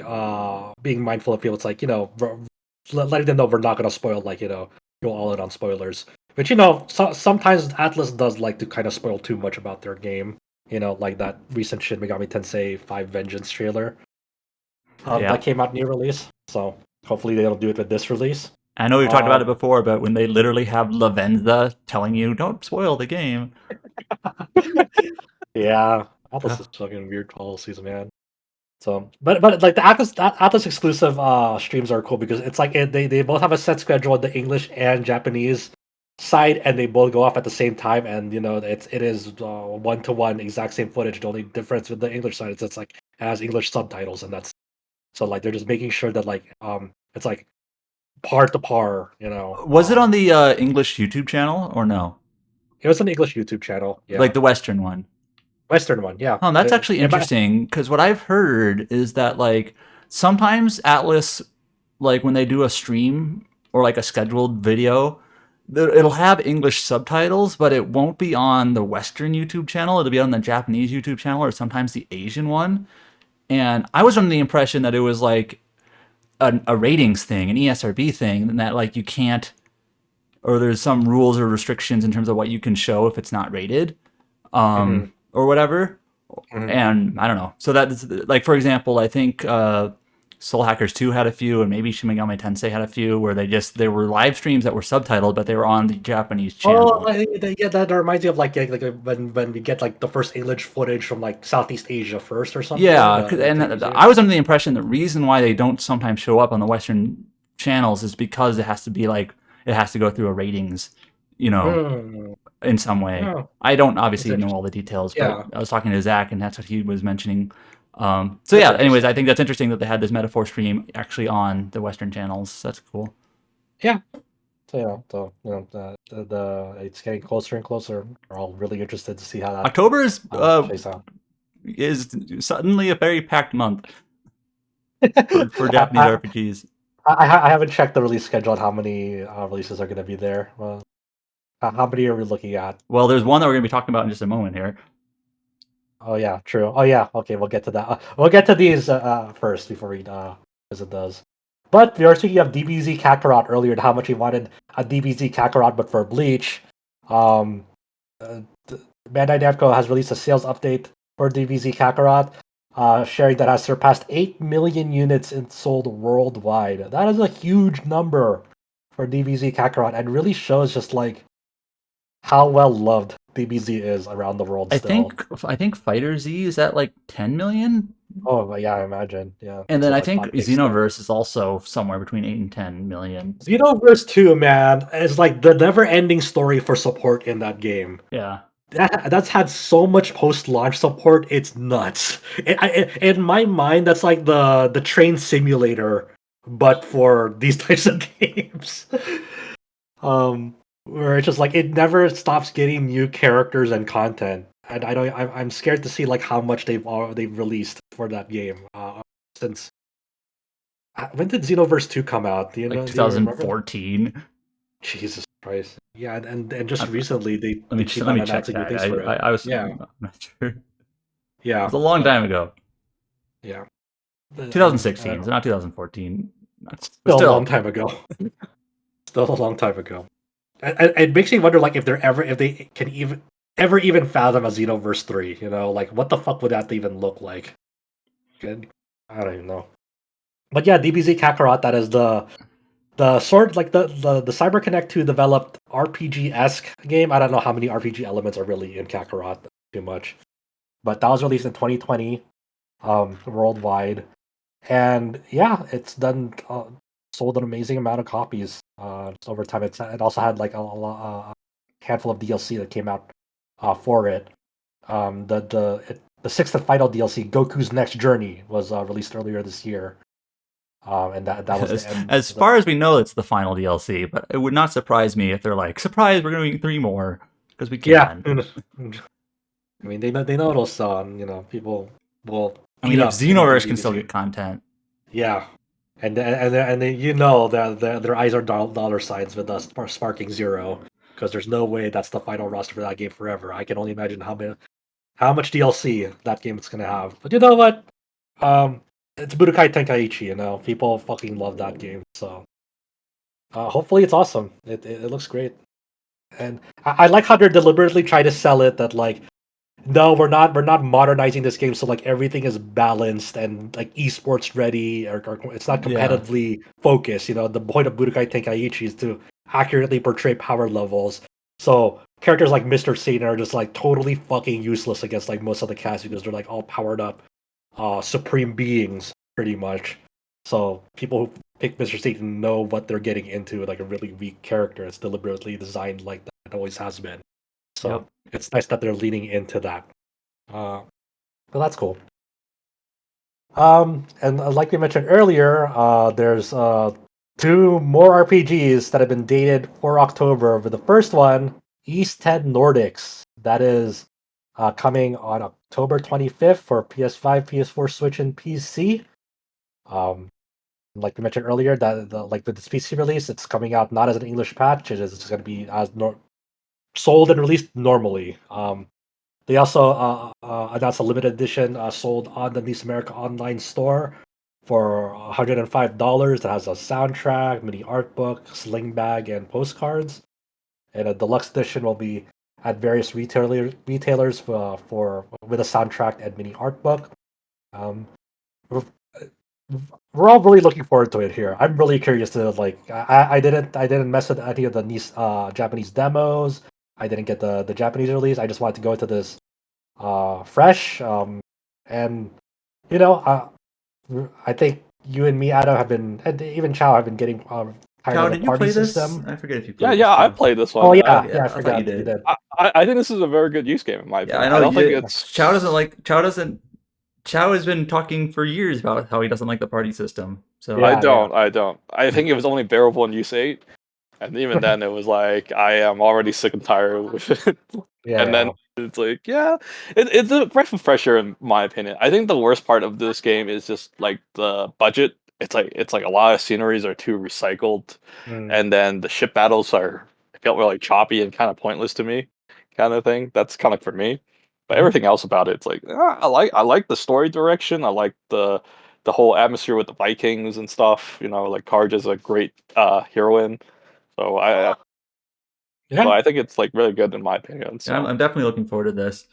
being mindful of people. It's like letting them know we're not gonna spoil like go all in on spoilers. But sometimes Atlas does like to kind of spoil too much about their game. Like that recent Shin Megami Tensei 5 Vengeance trailer Yeah, that came out new release. So hopefully they don't do it with this release. I know we've talked about it Um, before, but when they literally have Lavenza telling you don't spoil the game. yeah, Atlas is fucking weird policies, man. So, but like the Atlas exclusive streams are cool because it's like they both have a set schedule, the English and Japanese side, and they both go off at the same time. And it is 1-to-1 exact same footage. The only difference with the English side is it's like it has English subtitles, and that's so like they're just making sure that like it's like par to par. Was it on the English YouTube channel or no? It was an English YouTube channel, Like yeah, the Western one? Western one, yeah. Oh, that's actually interesting because what I've heard is that like sometimes Atlas, like when they do a stream or like a scheduled video, it'll have English subtitles, but it won't be on the Western YouTube channel. It'll be on the Japanese YouTube channel or sometimes the Asian one. And I was under the impression that it was like a ratings thing, an ESRB thing, and that like you can't, or there's some rules or restrictions in terms of what you can show if it's not rated, Mhm, or whatever. mhm. And I don't know. So that's like, for example, I think Soul Hackers 2 had a few, and maybe Shin Megami Tensei had a few where there were live streams that were subtitled, but they were on the Japanese Oh, channel. yeah, that reminds me of like when we get like the first English footage from like Southeast Asia first or something. Yeah, and I was under the impression the reason why they don't sometimes show up on the Western channels is because it has to be like it has to go through a ratings, you know, Hmm. in some way. Oh, I don't that's obviously know all interesting. the details, but Yeah, I was talking to Zach, and that's what he was mentioning. So that's yeah. Anyways, interesting. I think that's interesting that they had this metaphor stream actually on the Western channels. That's cool. Yeah. So it's getting closer and closer. We're all really interested to see how that October plays out. is suddenly a very packed month for I, Japanese I RPGs. I haven't checked the release schedule on how many releases are going to be there. How many are we looking at? Well, there's one that we're going to be talking about in just a moment here. Oh yeah, true. Oh yeah, okay, we'll get to that. We'll get to these first before we as it does. But we were speaking of DBZ Kakarot earlier, and how much we wanted a DBZ Kakarot, but for Bleach. Um, uh, Bandai Namco has released a sales update for DBZ Kakarot, sharing that has surpassed 8 million units in sold worldwide. That is a huge number for DBZ Kakarot, and really shows just like how well loved DBZ is around the world I still. think I think Fighter Z is at like 10 million Oh, yeah, I imagine. Yeah. And then So I much think time takes there. Xenoverse is also somewhere between 8 and 10 million. Xenoverse 2, man, is like the never-ending story for support in that game. Yeah. That's had so much post-launch support. It's nuts. In my mind, that's like the train simulator, but for these types of games. Where it's just like it never stops getting new characters and content, and I don't. I'm scared to see like how much they've released for that game. Since when did Xenoverse 2 come out? Do you Like know? Do you remember? 2014. Jesus Christ! Yeah, and just I'm- recently Let they me keep let on me check announcing new that. things for it. I was Yeah, I'm not sure. It yeah, was a long time ago. yeah. And 2016, so not 2014. But still a long still, time ago. Still a long time ago. And it makes me wonder, like, if they can even fathom a Xenoverse 3. You know, like what the fuck would that even look like? Good. I don't even know. But yeah, DBZ Kakarot. That is the sort like the CyberConnect 2 developed RPG-esque game. I don't know how many RPG elements are really in Kakarot too much, but that was released in 2020, worldwide, and yeah, it's done sold an amazing amount of copies just over time. It also had like a handful of DLC that came out for it. The sixth and final DLC, Goku's Next Journey, was released earlier this year. And that was the end. as far as we know, it's the final DLC. But it would not surprise me if they're like, "Surprise, we're going to 3 more because we Yeah. can." I mean, they know it'll sell, and people will I eat mean, if up anything Xenoverse can still DBZ. get content, Yeah, and then that their eyes are dollar signs with us sparking zero, because there's no way that's the final roster for that game forever. I can only imagine how much DLC that game is gonna have. But you know what? It's Budokai Tenkaichi. People fucking love that game. So hopefully it's awesome. It looks great, and I like how they're deliberately trying to sell it that like, no, we're not modernizing this game so like everything is balanced and like esports ready, or it's not yeah. competitively focused. The point of Budokai Tenkaichi is to accurately portray power levels. So characters like Mr. Satan are just like totally fucking useless against like most of the cast because they're like all powered up supreme beings pretty much. So people who pick Mr. Satan know what they're getting into, like a really weak character. It's deliberately designed like that. It always has been. So Yep. it's nice that they're leaning into that. But that's cool. And like we mentioned earlier, there's two more RPGs that have been dated for October. With the first one, East 10 Nordics. That is coming on October 25th for PS5, PS4, Switch, and PC. Um, like we mentioned earlier, that like with this PC release, it's coming out not as an English patch. It's going to be sold and released normally. They also announced a limited edition sold on the Nice America online store for $105. That has a soundtrack, mini art book, sling bag, and postcards. And a deluxe edition will be at various retailers for with a soundtrack and mini art book. Um, we're, we're all really looking forward to it here. I'm really curious to like. I didn't mess with any of the Nice Japanese demos. I didn't get the Japanese release. I just wanted to go into this fresh. And you know, I think you and me, Adam, have been, and even Chow, have been getting tired Chow, of the did you party play this? system. I forget if you Yeah, played yeah, this I too. played this Oh one. yeah, Yeah, I I thought you forgot you did. did. I think this is a very good use game in my Yeah, opinion. I know. I don't think it's Chow doesn't like. Chow doesn't. Chow has been talking for years about how he doesn't like the party system. So I Yeah. don't. I don't. I think it was only bearable in use 8, and even then it was like I am already sick and tired with it. And then Yeah. it's like, yeah, it's a breath of fresh air in my opinion. I think the worst part of this game is just like the budget. It's like a lot of sceneries are too recycled, Mm. and then the ship battles are felt really choppy and kind of pointless to me, kind of thing. That's kind of for me. But Mhm. everything else about it's like I like the story direction. I like the whole atmosphere with the Vikings and stuff. Like Karj is a great heroine. So I Yeah. so I think it's like really good in my opinion. yeah, So I'm definitely looking forward to this.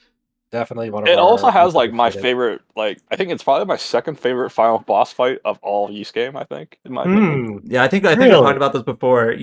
Definitely one of It also our has most like my anticipated. favorite, like I think it's probably my second favorite final boss fight of all Ys game. I think, in my opinion, Yeah, I think I Really? talked about this before.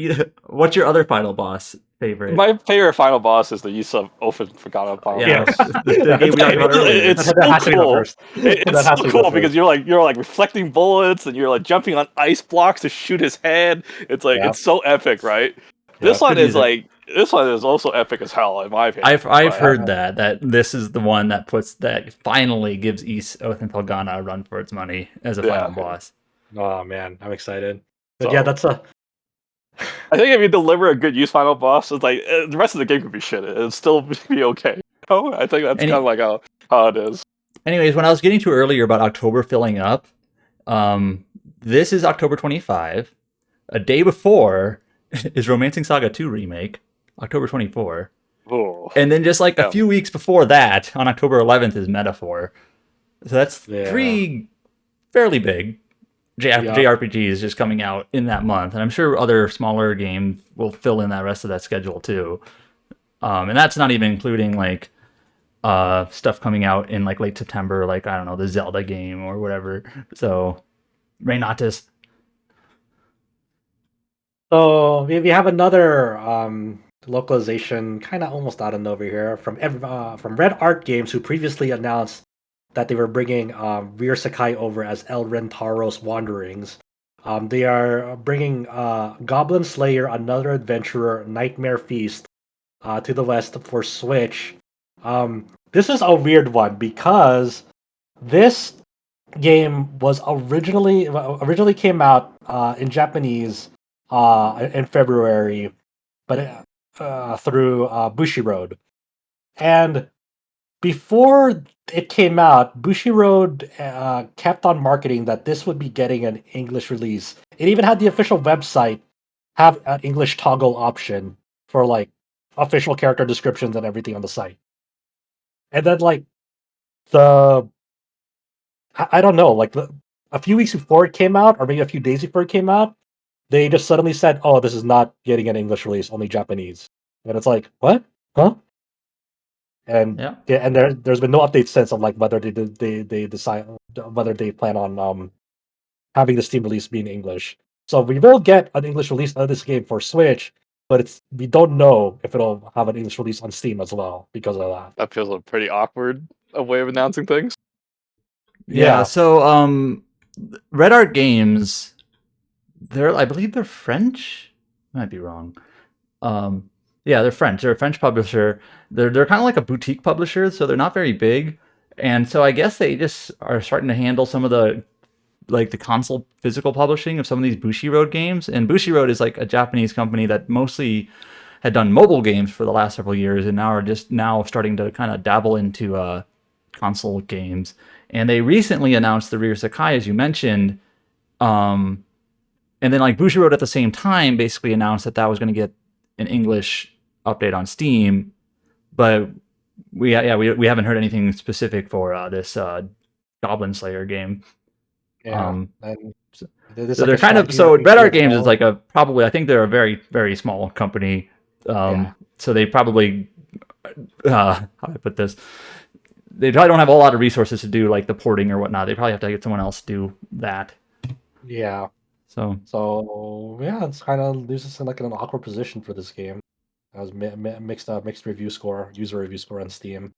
What's your other final boss favorite? my favorite final boss is the use of Open Felghana final Yeah, boss. the game we talked about earlier. It's That so has to be the cool. first. It's That has so to be the cool because first. you're like reflecting bullets and you're like jumping on ice blocks to shoot his head. It's like Yeah. it's so epic, right? Yeah. This one Good is music. like this one is also epic as hell in my opinion. I've but- heard that this is the one that finally gives Oath and Felghana a run for its money as a final Yeah. boss. Oh man, I'm excited. But So- yeah, that's a. I think if you deliver a good use final boss, it's like the rest of the game could be shit. It'll still be okay. Oh, I think that's Any- kind of like how it is. Anyways, when I was getting to earlier about October filling up, this is October 25. A day before is Romancing Saga 2 remake, October 24. Oh, And then just like a Yeah. few weeks before that, on October 11th, is Metaphor. So that's Yeah. 3 fairly big JRPGs just coming out in that month. And I'm sure other smaller games will fill in that rest of that schedule too. And that's not even including like stuff coming out in like late September, like I don't know, the Zelda game or whatever. So Reynatis. So we have another localization, kind of almost out of nowhere here, from Red Art Games, who previously announced that they were bringing Rear Sakai over as El Rentaro's Wanderings. They are bringing Goblin Slayer, Another Adventurer, Nightmare Feast to the West for Switch. This is a weird one because this game was originally came out in Japanese in February, but through Bushiroad. And before it came out, Bushiroad kept on marketing that this would be getting an English release. It even had the official website have an English toggle option for like official character descriptions and everything on the site. And then like I don't know, like a few weeks before it came out, or maybe a few days before it came out, they just suddenly said, "Oh, this is not getting an English release, only Japanese." And it's like, what? Huh? And Yeah. and there's been no update since of like whether they decide whether they plan on having the Steam release be in English. So we will get an English release of this game for Switch, but we don't know if it'll have an English release on Steam as well because of that. that feels a pretty awkward way of announcing things. Yeah. Yeah. So Red Art Games, I believe they're French. Might be wrong. Yeah, they're French. They're a French publisher. They're kind of like a boutique publisher, so they're not very big. And so I guess they just are starting to handle some of the console physical publishing of some of these Bushiroad games. And Bushiroad is like a Japanese company that mostly had done mobile games for the last several years, and now are just now starting to kind of dabble into console games. And they recently announced the Rear Sakai, as you mentioned. And then like Bushiroad at the same time basically announced that was going to get an English update on Steam, but we haven't heard anything specific for this Goblin Slayer game. Yeah. So This they're kind of Red Art Games is like probably I think they're a very very small company. So they probably how do I put this? They probably don't have a lot of resources to do like the porting or whatnot. They probably have to get someone else to do that. Yeah. So yeah, it's kind of leaves us in like an awkward position for this game. That was mixed review score, user review score on Steam.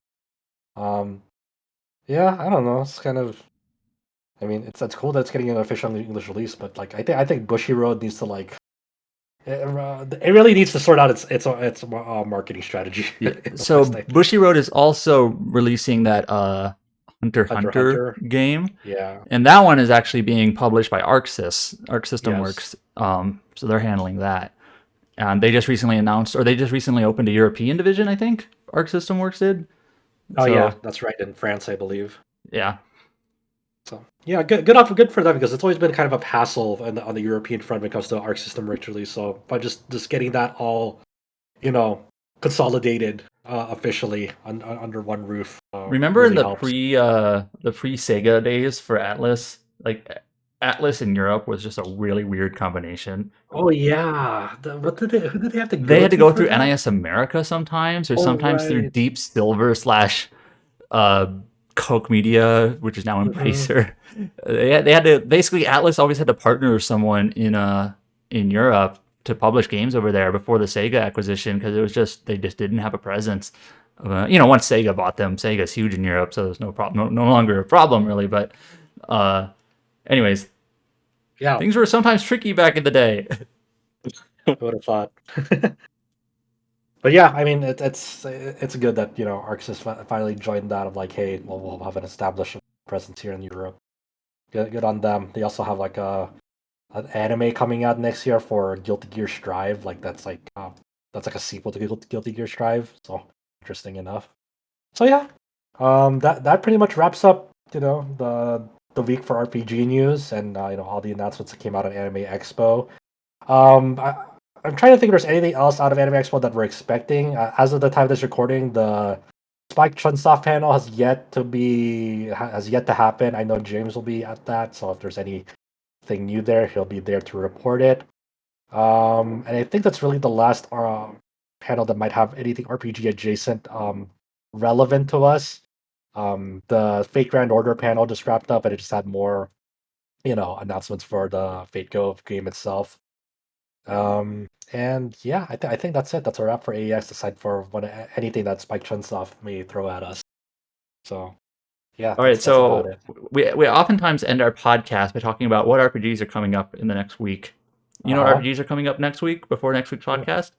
Yeah, I don't know. It's kind of, I mean, it's cool that it's getting an official English release, but like I think Bushiroad needs to like, it really needs to sort out its marketing strategy. So Best I think. Bushiroad is also releasing that Hunter x Hunter game. Yeah. And that one is actually being published by Arc System Yes. Works. So they're handling that. And they just recently announced, or they just recently opened a European division, I think. Arc System Works did. Oh So, yeah, that's right, in France, I believe. Yeah. So yeah, good for them because it's always been kind of a hassle on the European front when it comes to Arc System Works release. So by just getting that all, consolidated officially under one roof. Remember really in the helps. pre Sega days for Atlas, like Atlas in Europe was just a really weird combination. Oh yeah, who did they have to go? They had to go for through that? NIS America sometimes, or Oh, sometimes through right. Deep Silver / Coke Media, which is now Mhm. Embracer. They had to basically Atlas always had to partner with someone in Europe to publish games over there before the Sega acquisition because it was just they just didn't have a presence. Once Sega bought them, Sega's huge in Europe, so there's no problem, no longer a problem really. But anyways, Yeah, things were sometimes tricky back in the day. who would have thought? But yeah, I mean, it's good that Arxis finally joined that of like, hey, well, we'll have an established presence here in Europe. Good on them. They also have like an anime coming out next year for Guilty Gear Strive. Like that's like a sequel to Guilty Gear Strive. So interesting enough. So yeah, that pretty much wraps up the week for RPG news and all the announcements that came out at Anime Expo. I'm trying to think if there's anything else out of Anime Expo that we're expecting. As of the time of this recording, the Spike Chunsoft panel has yet to happen. I know James will be at that, so if there's anything new there, he'll be there to report it. And I think that's really the last panel that might have anything RPG adjacent relevant to us. The Fate Grand Order panel just wrapped up, and it just had more, announcements for the Fate Go game itself. And yeah, I think that's it. That's a wrap for AEX, aside for anything that Spike Chunsoft may throw at us. So yeah, All right, that's about so it. we oftentimes end our podcast by talking about what RPGs are coming up in the next week. You know what Uh-huh. RPGs are coming up next week before next week's podcast?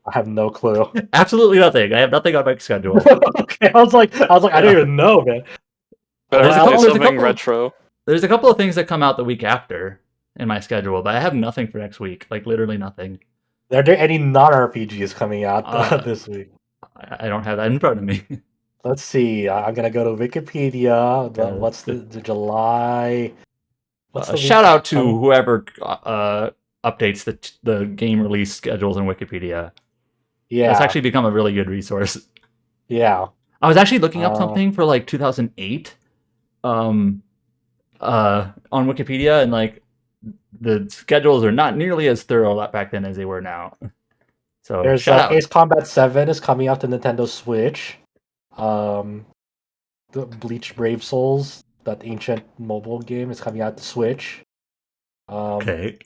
I have no clue. Absolutely nothing. I have nothing on my schedule. Okay, I was like, I don't even know, man. Better There's a say couple- there's a something couple- retro. There's a couple of things that come out the week after in my schedule, but I have nothing for next week. Like literally nothing. Are there any non-RPGs coming out this week? I don't have that in front of me. Let's see. I'm gonna go to Wikipedia. Yeah, What's the July? What's the Shout week out to coming? whoever updates the game release schedules in Wikipedia. Yeah, That's actually become a really good resource. yeah. I was actually looking up Uh, something for like 2008 on Wikipedia, and like the schedules are not nearly as thorough back then as they were now. So There's shout out. Ace Combat 7 is coming out to Nintendo Switch. The Bleach Brave Souls, that ancient mobile game, is coming out to Switch. Okay.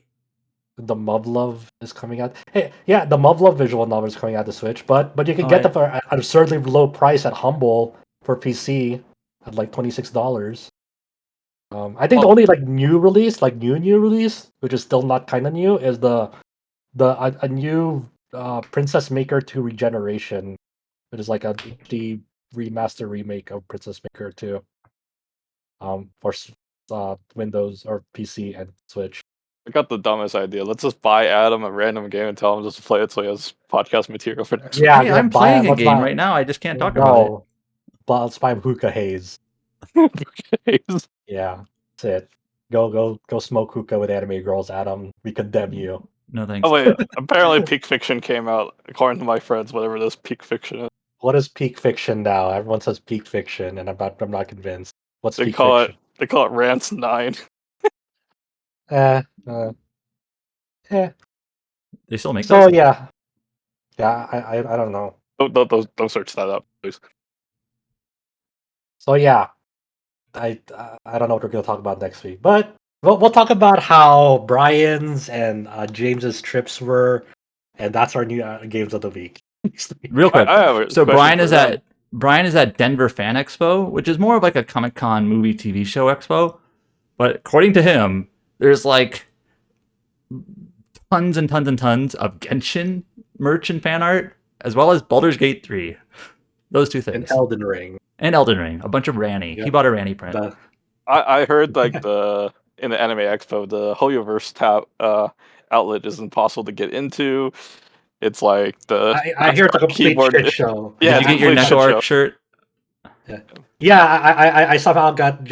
The Muv-Luv is coming out. Hey, yeah, the Muv-Luv visual novel is coming out to Switch, but you can get them for an absurdly low price at Humble for PC at like $26. I think the only like new release, which is still not kind of new, is a new Princess Maker 2 Regeneration. It is like a HD remaster remake of Princess Maker 2 for Windows or PC and Switch. I got the dumbest idea. Let's just buy Adam a random game and tell him just to play it so he has podcast material for next Yeah, Hey, I'm playing a game right now. I just can't talk about it. But let's buy Hookah Haze. week. Yeah, that's it. Go smoke hookah with anime girls, Adam. We condemn you. No thanks. Oh wait, apparently Peak Fiction came out, according to my friends, whatever this Peak Fiction is. What is peak fiction now? Everyone says peak fiction, and I'm not convinced. What's They peak call fiction? it Rants 9. Eh. They still make So those? yeah. I don't know. Don't search that up, please. So yeah, I don't know what we're gonna talk about next week, but we'll talk about how Brian's and James's trips were, and that's our new games of the week. Real quick. I have a So question for them. Brian is at Denver Fan Expo, which is more of like a Comic-Con movie TV show expo. But according to him, there's like tons and tons and tons of Genshin merch and fan art, as well as Baldur's Gate 3. Those two And things. Elden Ring. And Elden Ring. A bunch of Ranny. Yeah. He bought a Ranny print. I heard like in the Anime Expo, the Hoyoverse outlet is impossible to get into. It's like I hear it's a complete keyboard shit show. Yeah, Did you get your complete shit Network show. shirt? Yeah, I somehow got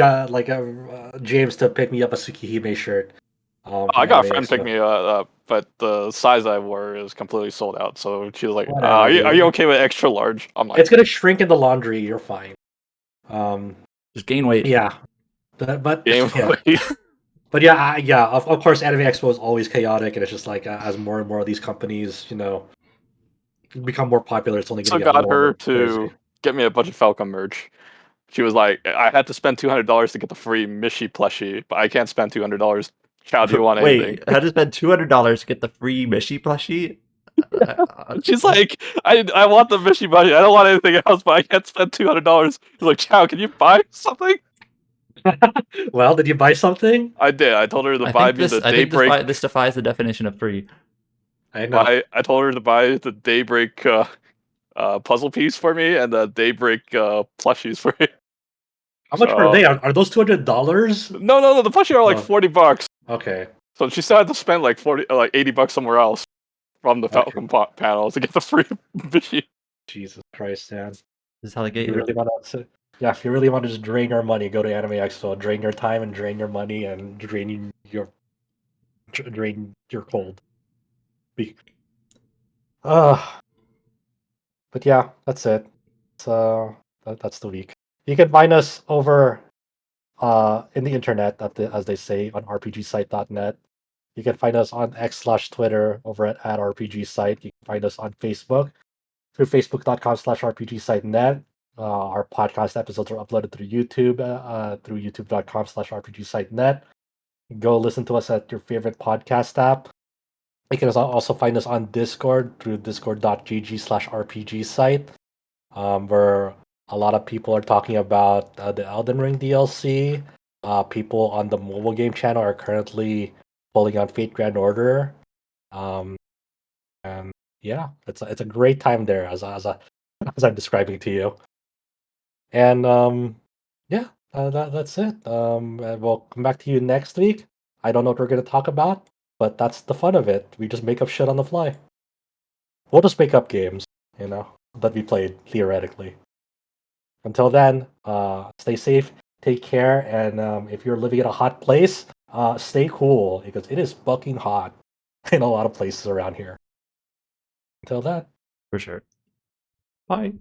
James to pick me up a Tsukihime shirt. I got a friend pick me up, but the size I wore is completely sold out. So she was like, Whatever, are you dude. okay with extra large?" I'm like, It's gonna shrink in the laundry. You're fine. Just gain weight. Yeah, but game yeah. weight. But yeah, of course, Anime Expo is always chaotic, and it's just like as more and more of these companies, become more popular, it's only So going to get got more and her more to crazy. get me a bunch of Falcon merch. she was like, I had to spend $200 to get the free Mishi plushie, but I can't spend $200. Chow, do you want anything? Wait, I had to spend $200 to get the free Mishi plushie? She's like, I want the Mishi plushie. I don't want anything else, but I can't spend $200. He's like, Chow, can you buy something? Well, did you buy something? I did. I told her to I buy think me this, the I think Daybreak. this defies the definition of free. I know. I told her to buy the Daybreak puzzle piece for me and the Daybreak plushies for me. How much are So- they? Are those $200? No. The plushie are like Oh. $40. Okay. So she still had to spend like $80 somewhere else from the Okay. Falcon panel to get the free Mishi. Jesus Christ, man. This is how they get You you. really want to? Yeah, if you really want to just drain your money, go to Anime Expo. Drain your time and drain your money and drain your cold. But yeah, that's it. So that's the week. You can find us over in the internet as they say on rpgsite.net. You can find us on X/Twitter over at @RPGsite. You can find us on Facebook through facebook.com/rpgsite.net. Our podcast episodes are uploaded through YouTube through youtube.com/rpgsite.net. Go listen to us at your favorite podcast app. You can also find us on Discord through discord.gg/rpgsite, where a lot of people are talking about the Elden Ring DLC. People on the mobile game channel are currently pulling on Fate Grand Order. And yeah, it's a great time there as I'm describing to you. And yeah, that's it. And we'll come back to you next week. I don't know what we're gonna talk about, but that's the fun of it. We just make up shit on the fly. We'll just make up games, that we played theoretically. Until then, stay safe, take care, and if you're living in a hot place, stay cool because it is fucking hot in a lot of places around here. Until then. For sure. Bye.